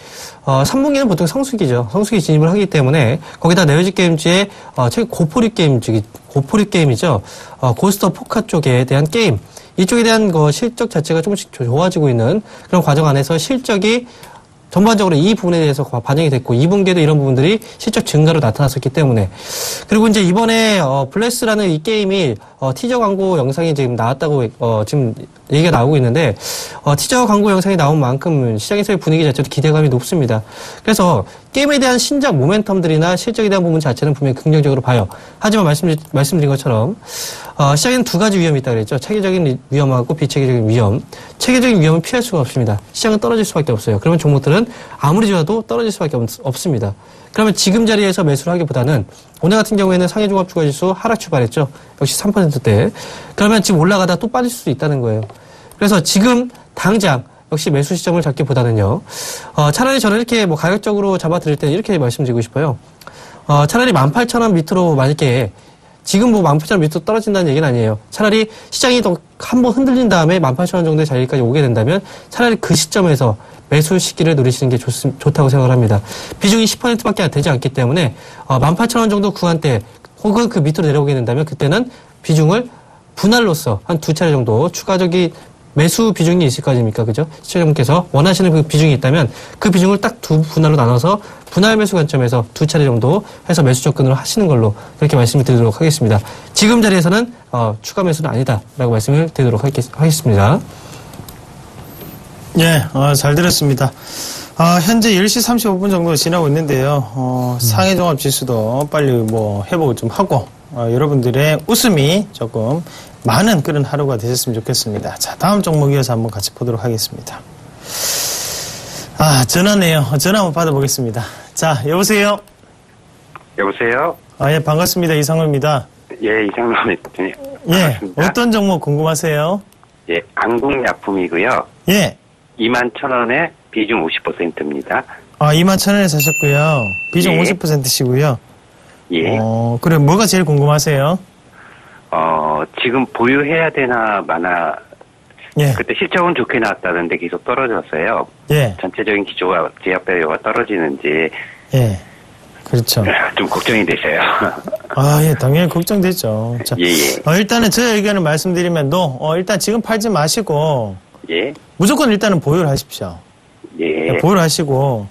3분기는 보통 성수기죠. 성수기 진입을 하기 때문에 거기다 네오이즈 게임즈의 최근 고포리 게임이죠. 고스트 오브 포카 쪽에 대한 게임 이쪽에 대한 실적 자체가 조금씩 좋아지고 있는 그런 과정 안에서 실적이 전반적으로 이 부분에 대해서 반영이 됐고 2분기에도 이런 부분들이 실적 증가로 나타났었기 때문에 그리고 이제 이번에 블레스라는 이 게임이 티저 광고 영상이 지금 나왔다고 지금 얘기가 나오고 있는데 티저 광고 영상이 나온 만큼 시장에서의 분위기 자체도 기대감이 높습니다. 그래서 게임에 대한 신작 모멘텀들이나 실적에 대한 부분 자체는 분명히 긍정적으로 봐요. 하지만 말씀드린 것처럼 시장에는 두 가지 위험이 있다고 그랬죠. 체계적인 위험하고 비체계적인 위험. 체계적인 위험은 피할 수가 없습니다. 시장은 떨어질 수밖에 없어요. 그러면 종목들은 아무리 좋아도 떨어질 수밖에 없습니다. 그러면 지금 자리에서 매수를 하기보다는 오늘 같은 경우에는 상해종합주가지수 하락 출발했죠. 역시 3%대. 그러면 지금 올라가다 또 빠질 수도 있다는 거예요. 그래서 지금 당장 역시 매수 시점을 잡기보다는요. 차라리 저는 이렇게 뭐 가격적으로 잡아드릴 때 이렇게 말씀드리고 싶어요. 차라리 18,000원 밑으로 만약에 지금 뭐 18,000원 밑으로 떨어진다는 얘기는 아니에요. 차라리 시장이 더 한번 흔들린 다음에 18,000원 정도의 자리까지 오게 된다면 차라리 그 시점에서 매수 시기를 누리시는 게 좋다고 생각을 합니다. 비중이 10%밖에 되지 않기 때문에 18,000원 정도 구간대 혹은 그 밑으로 내려오게 된다면 그때는 비중을 분할로서 한 두 차례 정도 추가적인 매수 비중이 있을 거 아닙니까? 그죠? 시청자분께서 원하시는 그 비중이 있다면 그 비중을 딱 두 분할로 나눠서 분할 매수 관점에서 두 차례 정도 해서 매수 접근으로 하시는 걸로 그렇게 말씀을 드리도록 하겠습니다. 지금 자리에서는 추가 매수는 아니다라고 말씀을 드리도록 하겠습니다. 예, 잘 들었습니다. 현재 10시 35분 정도 지나고 있는데요. 상해종합지수도 빨리 뭐 회복을 좀 하고 여러분들의 웃음이 조금 많은 그런 하루가 되셨으면 좋겠습니다. 자, 다음 종목 이어서 한번 같이 보도록 하겠습니다. 전화네요. 전화 한번 받아보겠습니다. 자, 여보세요? 여보세요? 예, 반갑습니다. 이상호입니다. 예, 이상호입니다. 예, 어떤 종목 궁금하세요? 예, 안국약품이고요. 예. 21,000원에 비중 50%입니다. 21,000원에 사셨고요. 비중 예. 50%시고요. 예. 그래, 뭐가 제일 궁금하세요? 지금 보유해야 되나 마나, 예. 그때 실적은 좋게 나왔다는데 계속 떨어졌어요. 예. 전체적인 기조가, 제약밸류가 떨어지는지. 예. 그렇죠. 좀 걱정이 되세요. 예, 당연히 걱정되죠. 자, 예. 일단은 제 의견을 말씀드리면, 일단 지금 팔지 마시고, 예. 무조건 일단은 보유를 하십시오. 예. 보유를 하시고,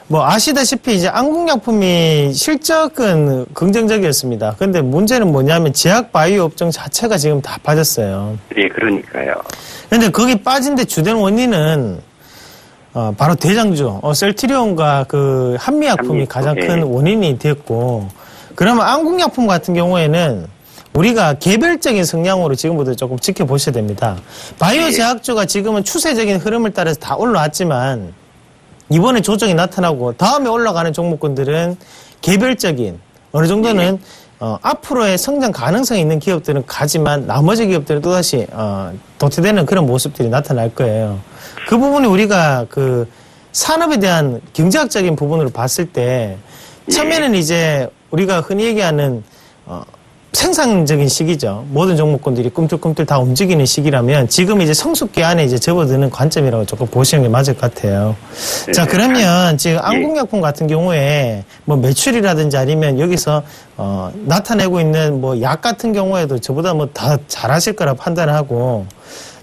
뭐, 아시다시피 이제 안국약품이 실적은 긍정적이었습니다. 근데 문제는 뭐냐면 제약 바이오 업종 자체가 지금 다 빠졌어요. 예, 그러니까요. 근데 거기 빠진 데 주된 원인은, 바로 대장주, 셀트리온과 그 한미약품이 가장 큰 원인이 됐고, 그러면 안국약품 같은 경우에는 우리가 개별적인 성향으로 지금부터 조금 지켜보셔야 됩니다. 바이오 제약주가 지금은 추세적인 흐름을 따라서 다 올라왔지만, 이번에 조정이 나타나고 다음에 올라가는 종목군들은 개별적인 어느 정도는 앞으로의 성장 가능성이 있는 기업들은 가지만 나머지 기업들은 또다시 도태되는 그런 모습들이 나타날 거예요. 그 부분이 우리가 그 산업에 대한 경제학적인 부분으로 봤을 때 처음에는 이제 우리가 흔히 얘기하는 생산적인 시기죠. 모든 종목군들이 꿈틀꿈틀 다 움직이는 시기라면 지금 이제 성숙기 안에 이제 접어드는 관점이라고 조금 보시는 게 맞을 것 같아요. 네. 자, 그러면 지금 안국약품 같은 경우에 뭐 매출이라든지 아니면 여기서 나타내고 있는 뭐 약 같은 경우에도 저보다 뭐 다 잘하실 거라 판단하고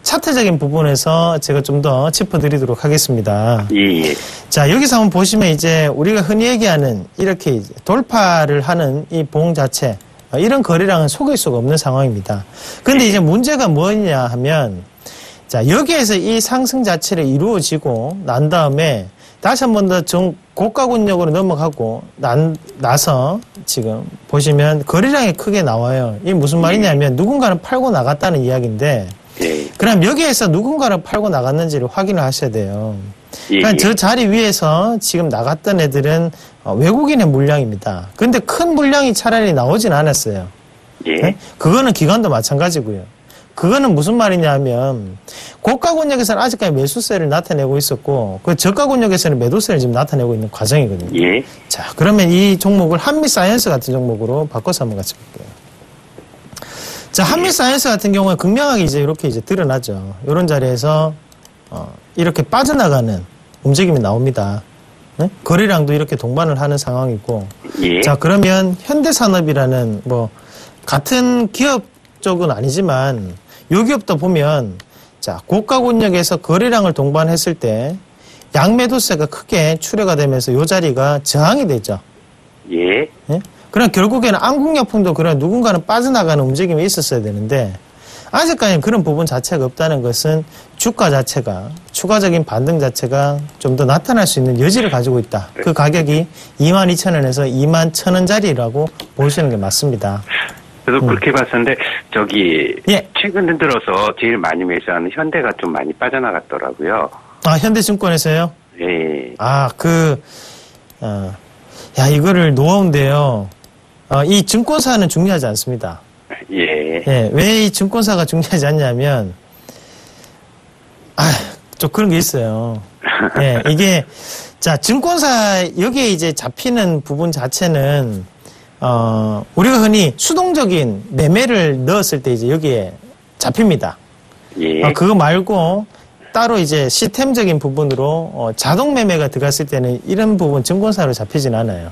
차트적인 부분에서 제가 좀 더 짚어드리도록 하겠습니다. 예. 자, 여기서 한번 보시면 이제 우리가 흔히 얘기하는 이렇게 이제 돌파를 하는 이 봉 자체 이런 거래량은 속일 수가 없는 상황입니다. 근데 이제 문제가 뭐냐 하면, 자, 여기에서 이 상승 자체를 이루어지고 난 다음에 다시 한 번 더 고가군역으로 넘어가고 나서 지금 보시면 거래량이 크게 나와요. 이게 무슨 말이냐면 누군가는 팔고 나갔다는 이야기인데, 그럼 여기에서 누군가를 팔고 나갔는지를 확인을 하셔야 돼요. 그러니까 저 자리 위에서 지금 나갔던 애들은 외국인의 물량입니다. 근데 큰 물량이 차라리 나오진 않았어요. 네? 그거는 기관도 마찬가지고요. 그거는 무슨 말이냐면 고가군역에서는 아직까지 매수세를 나타내고 있었고 그 저가군역에서는 매도세를 지금 나타내고 있는 과정이거든요. 자, 그러면 이 종목을 한미사이언스 같은 종목으로 바꿔서 한번 같이 볼게요. 자, 한미사이언스 같은 경우에 극명하게 이제 이렇게 이제 드러나죠. 이런 자리에서 이렇게 빠져나가는 움직임이 나옵니다. 네? 거래량도 이렇게 동반을 하는 상황이고. 자, 그러면 현대산업이라는 뭐 같은 기업 쪽은 아니지만 요 기업도 보면 자, 고가군역에서 거래량을 동반했을 때 양매도세가 크게 출회가 되면서 이 자리가 저항이 되죠. 예. 예? 그럼 결국에는 안국약품도 그런 누군가는 빠져나가는 움직임이 있었어야 되는데 아직까지는 그런 부분 자체가 없다는 것은 주가 자체가 추가적인 반등 자체가 좀 더 나타날 수 있는 여지를 가지고 있다. 그 가격이 22,000원에서 21,000원짜리라고 보시는 게 맞습니다. 저도 그렇게 봤었는데 예. 최근 들어서 제일 많이 매수하는 현대가 좀 많이 빠져나갔더라고요. 아, 현대증권에서요? 예. 야, 이거를 노하우인데요. 이 증권사는 중요하지 않습니다. 예. 예, 왜 이 증권사가 중요하지 않냐면, 좀 그런 게 있어요. 예, 이게, 자, 증권사, 여기에 이제 잡히는 부분 자체는, 우리가 흔히 수동적인 매매를 넣었을 때 이제 여기에 잡힙니다. 예. 그거 말고, 따로 이제 시스템적인 부분으로, 자동 매매가 들어갔을 때는 이런 부분 증권사로 잡히진 않아요.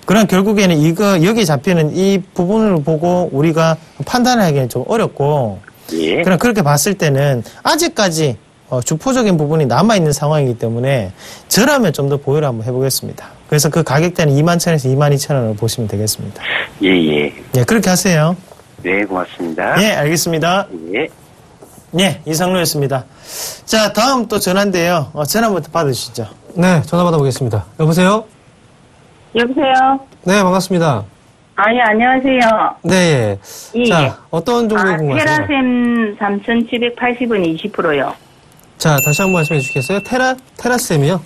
그럼 결국에는 여기에 잡히는 이 부분을 보고 우리가 판단하기는 좀 어렵고, 예. 그럼 그렇게 봤을 때는 아직까지 주포적인 부분이 남아있는 상황이기 때문에 저라면 좀 더 보유를 한번 해보겠습니다. 그래서 그 가격대는 21,000원에서 22,000원을 보시면 되겠습니다. 예, 예. 예, 그렇게 하세요. 네, 고맙습니다. 예, 알겠습니다. 예. 예, 이상로였습니다. 자, 다음 또 전화인데요. 전화부터 받으시죠. 네, 전화 받아보겠습니다. 여보세요? 여보세요? 네, 반갑습니다. 아니, 안녕하세요. 네, 예. 예. 자, 어떤 종목에 궁금하세요? 테라셈 3,780원 20%요. 자, 다시 한번 말씀해 주시겠어요? 테라셈이요?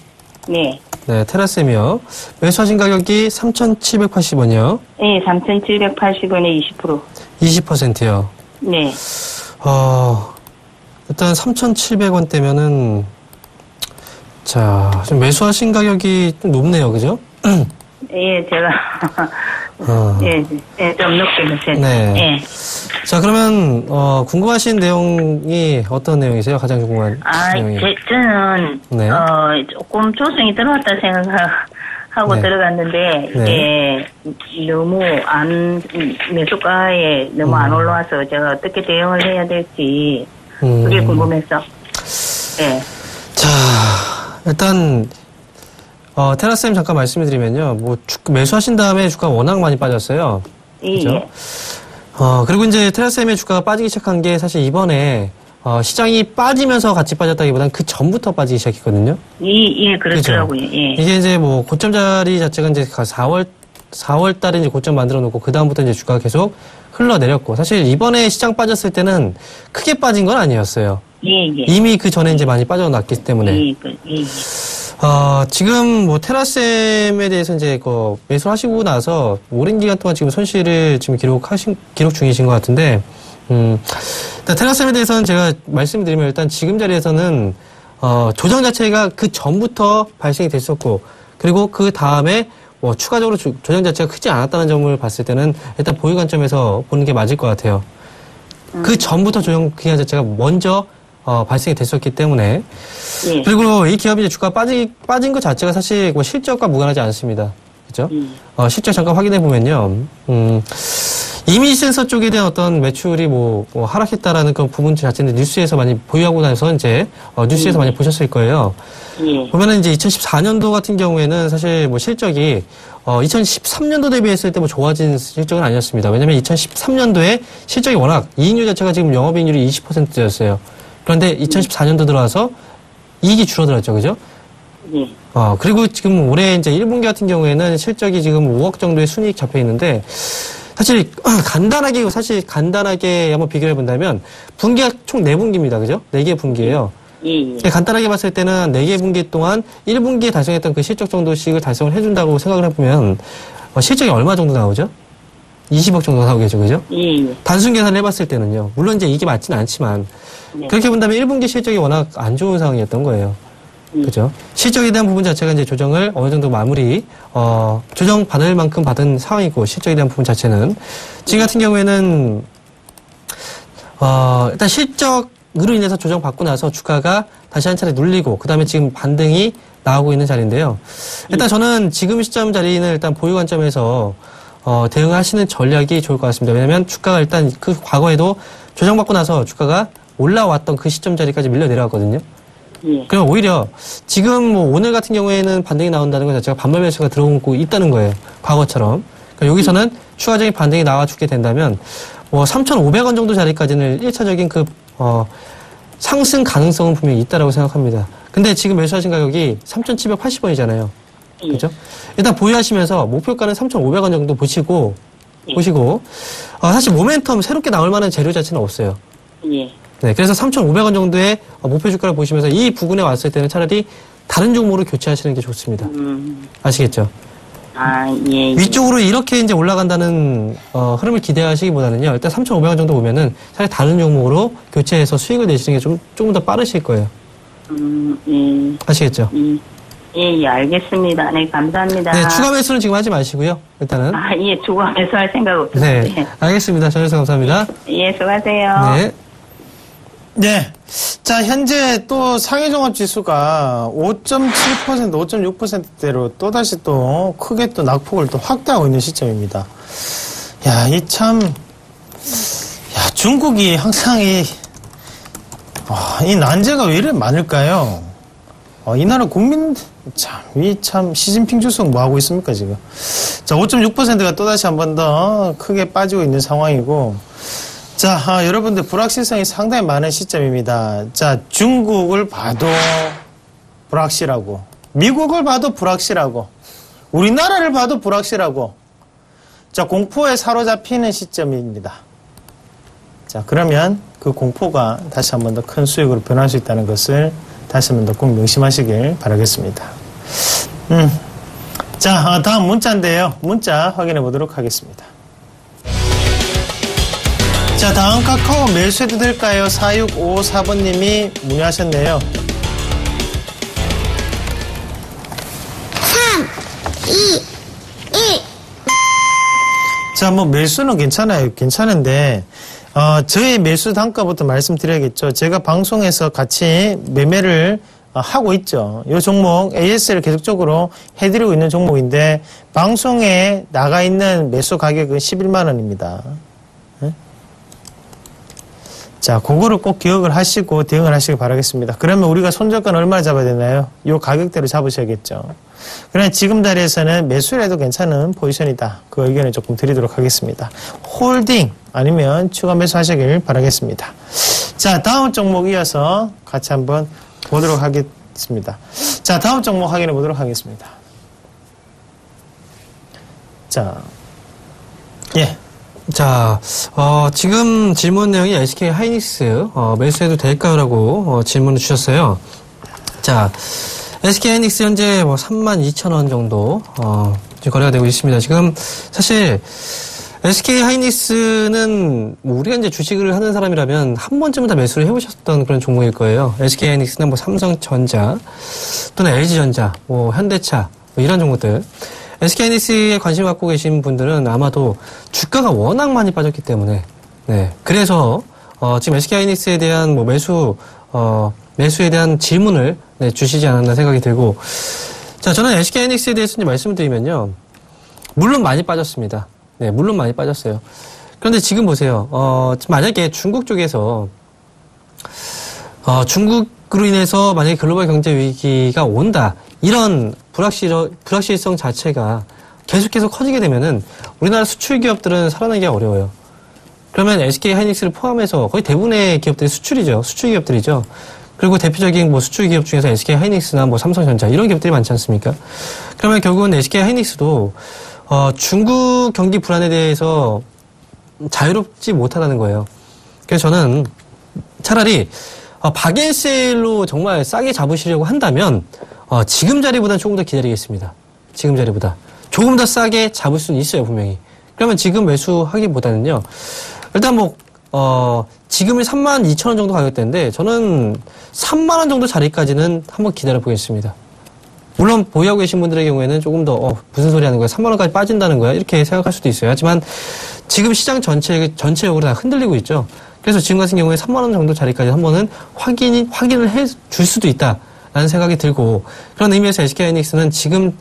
네. 네, 테라셈이요. 매수하신 가격이 3,780원이요. 네, 3,780원에 20%. 20%요. 네. 일단 3,700원대면은, 자, 좀 매수하신 가격이 좀 높네요, 그죠? 예, 제가, 예, 좀 높게 됐어요. 네. 예. 자, 그러면, 궁금하신 내용이 어떤 내용이세요? 가장 궁금한 내용이. 저는, 네. 조금 조정이 들어왔다 생각하고 네. 들어갔는데, 네. 이게 너무 매수가에 너무 안 올라와서 제가 어떻게 대응을 해야 될지, 그게 궁금해서. 예. 자, 일단, 테라셈 잠깐 말씀을 드리면요. 매수하신 다음에 주가가 워낙 많이 빠졌어요. 그죠? 예. 그리고 이제 테라셈의 주가가 빠지기 시작한 게 사실 이번에, 시장이 빠지면서 같이 빠졌다기보다는 그 전부터 빠지기 시작했거든요. 예, 그렇더라고요. 그죠? 예. 이게 이제 고점 자리 자체가 이제 4월 달에 이제 고점 만들어 놓고 그다음부터 이제 주가가 계속 흘러내렸고, 사실 이번에 시장 빠졌을 때는 크게 빠진 건 아니었어요. 예. 이미 그 전에 이제 많이 빠져났기 때문에. 예. 지금 테라셈에 대해서 이제 매수하시고 나서 오랜 기간 동안 지금 손실을 지금 기록 중이신 것 같은데, 일단 테라셈에 대해서는 제가 말씀드리면 일단 지금 자리에서는, 조정 자체가 그 전부터 발생이 됐었고, 그리고 그 다음에 추가적으로 조정 자체가 크지 않았다는 점을 봤을 때는 일단 보유 관점에서 보는 게 맞을 것 같아요. 그 전부터 조정 기간 자체가 먼저 발생이 됐었기 때문에. 예. 그리고 이 기업이 이제 주가가 빠진 것 자체가 사실 실적과 무관하지 않습니다. 그죠? 실적 잠깐 확인해 보면요. 이미지 센서 쪽에 대한 어떤 매출이 하락했다라는 그 부분 자체는 뉴스에서 많이 보유하고 나서 이제, 뉴스에서 많이 보셨을 거예요. 예. 보면은 이제 2014년도 같은 경우에는 사실 실적이 2013년도 대비했을 때 좋아진 실적은 아니었습니다. 왜냐면 2013년도에 실적이 워낙 이익률 자체가 지금 영업이익률이 20%였어요. 그런데 2014년도 들어와서 이익이 줄어들었죠. 그죠? 예. 그리고 지금 올해 이제 1분기 같은 경우에는 실적이 지금 5억 정도의 순이익 잡혀 있는데, 사실 간단하게 한번 비교해 본다면 분기가 총 4분기입니다. 그죠? 4개 분기예요. 예. 간단하게 봤을 때는 4개 분기 동안 1분기에 달성했던 그 실적 정도씩을 달성을 해준다고 생각을 해보면 실적이 얼마 정도 나오죠? 20억 정도 나오겠죠. 그죠? 예. 단순 계산을 해봤을 때는요. 물론 이제 이게 맞지는 않지만, 네. 그렇게 본다면 1분기 실적이 워낙 안 좋은 상황이었던 거예요. 그죠? 실적에 대한 부분 자체가 이제 조정을 어느 정도 조정 받을 만큼 받은 상황이고, 실적에 대한 부분 자체는. 지금 같은 경우에는, 일단 실적으로 인해서 조정받고 나서 주가가 다시 한 차례 눌리고, 그 다음에 지금 반등이 나오고 있는 자리인데요. 일단 저는 지금 시점 자리는 일단 보유 관점에서, 대응하시는 전략이 좋을 것 같습니다. 왜냐면 주가가 일단 그 과거에도 조정받고 나서 주가가 올라왔던 그 시점 자리까지 밀려 내려왔거든요. 예. 그럼 오히려 지금 뭐 오늘 같은 경우에는 반등이 나온다는 것 자체가 반발 매수가 들어오고 있다는 거예요. 과거처럼. 그러니까 여기서는 추가적인 반등이 나와주게 된다면 뭐 3,500원 정도 자리까지는 1차적인 상승 가능성은 분명히 있다라고 생각합니다. 근데 지금 매수하신 가격이 3,780원이잖아요. 예. 그죠? 일단 보유하시면서 목표가는 3,500원 정도 보시고, 사실 모멘텀 새롭게 나올 만한 재료 자체는 없어요. 예. 네, 그래서 3,500원 정도의 목표 주가를 보시면서 이 부근에 왔을 때는 차라리 다른 종목으로 교체하시는 게 좋습니다. 아시겠죠? 예. 위쪽으로 이렇게 이제 올라간다는 흐름을 기대하시기보다는요. 일단 3,500원 정도 보면은 차라리 다른 종목으로 교체해서 수익을 내시는 게 조금 더 빠르실 거예요. 예. 아시겠죠? 예, 알겠습니다. 네, 감사합니다. 네, 추가 매수는 지금 하지 마시고요. 일단은. 예, 추가 매수할 생각 없으세요? 네, 알겠습니다. 전해서 감사합니다. 예, 수고하세요. 네. 네. 자, 현재 또 상해종합지수가 5.7%, 5.6%대로 또다시 또 크게 또 낙폭을 또 확대하고 있는 시점입니다. 야, 중국이 항상 이 난제가 왜 이렇게 많을까요? 이 나라 국민, 시진핑 주석 뭐 하고 있습니까, 지금? 자, 5.6%가 또다시 한 번 더 크게 빠지고 있는 상황이고, 자, 여러분들 불확실성이 상당히 많은 시점입니다. 자, 중국을 봐도 불확실하고, 미국을 봐도 불확실하고, 우리나라를 봐도 불확실하고, 자, 공포에 사로잡히는 시점입니다. 자, 그러면 그 공포가 다시 한 번 더 큰 수익으로 변할 수 있다는 것을 다시 한 번 더 꼭 명심하시길 바라겠습니다. 자, 다음 문자인데요. 문자 확인해 보도록 하겠습니다. 자, 다음 카카오 매수해도 될까요? 4654번님이 문의하셨네요. 3, 2, 1. 자, 뭐 매수는 괜찮아요. 괜찮은데 저의 매수 단가부터 말씀드려야겠죠. 제가 방송에서 같이 매매를 하고 있죠. 이 종목 AS를 계속적으로 해드리고 있는 종목인데 방송에 나가 있는 매수 가격은 11만 원입니다. 자, 그거를 꼭 기억을 하시고 대응을 하시기 바라겠습니다. 그러면 우리가 손절가는 얼마나 잡아야 되나요? 이 가격대로 잡으셔야겠죠. 그러나 지금 자리에서는 매수라도 괜찮은 포지션이다. 그 의견을 조금 드리도록 하겠습니다. 홀딩 아니면 추가 매수하시길 바라겠습니다. 자, 다음 종목 이어서 같이 한번 보도록 하겠습니다. 자, 다음 종목 확인해 보도록 하겠습니다. 자, 예. 자, 지금 질문 내용이 SK 하이닉스, 매수해도 될까요?라고, 질문을 주셨어요. 자, SK 하이닉스 현재 32,000원 정도, 지금 거래가 되고 있습니다. 지금, 사실, SK 하이닉스는, 우리가 이제 주식을 하는 사람이라면 한 번쯤은 다 매수를 해보셨던 그런 종목일 거예요. SK 하이닉스는 삼성전자, 또는 LG전자, 현대차, 이런 종목들. SK 하이닉스에 관심 갖고 계신 분들은 아마도 주가가 워낙 많이 빠졌기 때문에, 네. 그래서, 지금 SK 하이닉스에 대한 매수에 대한 질문을, 네, 주시지 않았나 생각이 들고, 자, 저는 SK 하이닉스에 대해서 이제 말씀을 드리면요. 물론 많이 빠졌습니다. 네, 물론 많이 빠졌어요. 그런데 지금 보세요. 만약에 중국 쪽에서, 중국으로 인해서 만약에 글로벌 경제 위기가 온다. 이런 불확실성 자체가 계속해서 커지게 되면은 우리나라 수출 기업들은 살아나기가 어려워요. 그러면 SK 하이닉스를 포함해서 거의 대부분의 기업들이 수출이죠. 수출 기업들이죠. 그리고 대표적인 수출 기업 중에서 SK 하이닉스나 삼성전자 이런 기업들이 많지 않습니까? 그러면 결국은 SK 하이닉스도 중국 경기 불안에 대해서 자유롭지 못하다는 거예요. 그래서 저는 차라리 박앤세일로 정말 싸게 잡으시려고 한다면 지금 자리보다는 조금 더 기다리겠습니다. 지금 자리보다. 조금 더 싸게 잡을 수는 있어요, 분명히. 그러면 지금 매수하기보다는요. 일단 지금이 32,000원 정도 가격대인데 저는 3만원 정도 자리까지는 한번 기다려보겠습니다. 물론 보유하고 계신 분들의 경우에는 조금 더 무슨 소리 하는 거야? 3만원까지 빠진다는 거야? 이렇게 생각할 수도 있어요. 하지만 지금 시장 전체적으로 다 흔들리고 있죠. 그래서 지금 같은 경우에 3만원 정도 자리까지 한 번은 확인을 해 줄 수도 있다. 라는 생각이 들고 그런 의미에서 SK 하이닉스는 지금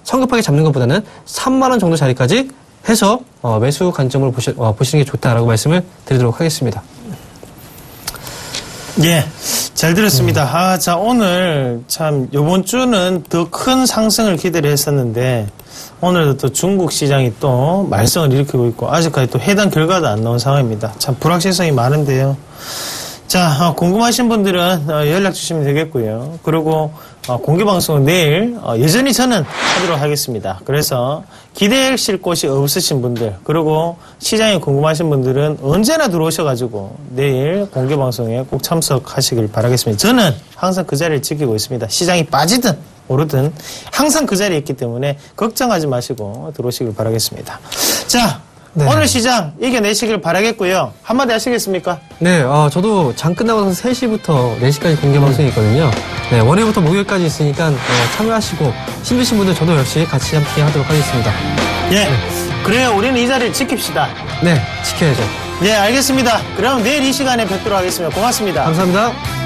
성급하게 잡는 것보다는 3만원 정도 자리까지 해서 매수 관점으로 보시는 게 좋다라고 말씀을 드리도록 하겠습니다. 예. 잘 들었습니다. 자, 오늘 참 요번 주는 더 큰 상승을 기대를 했었는데 오늘도 또 중국 시장이 또 말썽을 일으키고 있고 아직까지 또 해당 결과도 안 나온 상황입니다. 참 불확실성이 많은데요. 자, 궁금하신 분들은 연락 주시면 되겠고요. 그리고 공개방송은 내일 여전히 저는 하도록 하겠습니다. 그래서 기대하실 곳이 없으신 분들 그리고 시장이 궁금하신 분들은 언제나 들어오셔가지고 내일 공개방송에 꼭 참석하시길 바라겠습니다. 저는 항상 그 자리를 지키고 있습니다. 시장이 빠지든 오르든 항상 그 자리에 있기 때문에 걱정하지 마시고 들어오시길 바라겠습니다. 자, 네. 오늘 시장 이겨내시길 바라겠고요. 한마디 하시겠습니까? 네, 저도 장 끝나고 나서 3시부터 4시까지 공개방송이 있거든요. 네, 월요일부터 목요일까지 있으니까 참여하시고 힘드신 분들 저도 역시 같이 함께 하도록 하겠습니다. 네, 그래요. 우리는 이 자리를 지킵시다. 네, 지켜야죠. 네, 알겠습니다. 그럼 내일 이 시간에 뵙도록 하겠습니다. 고맙습니다. 감사합니다.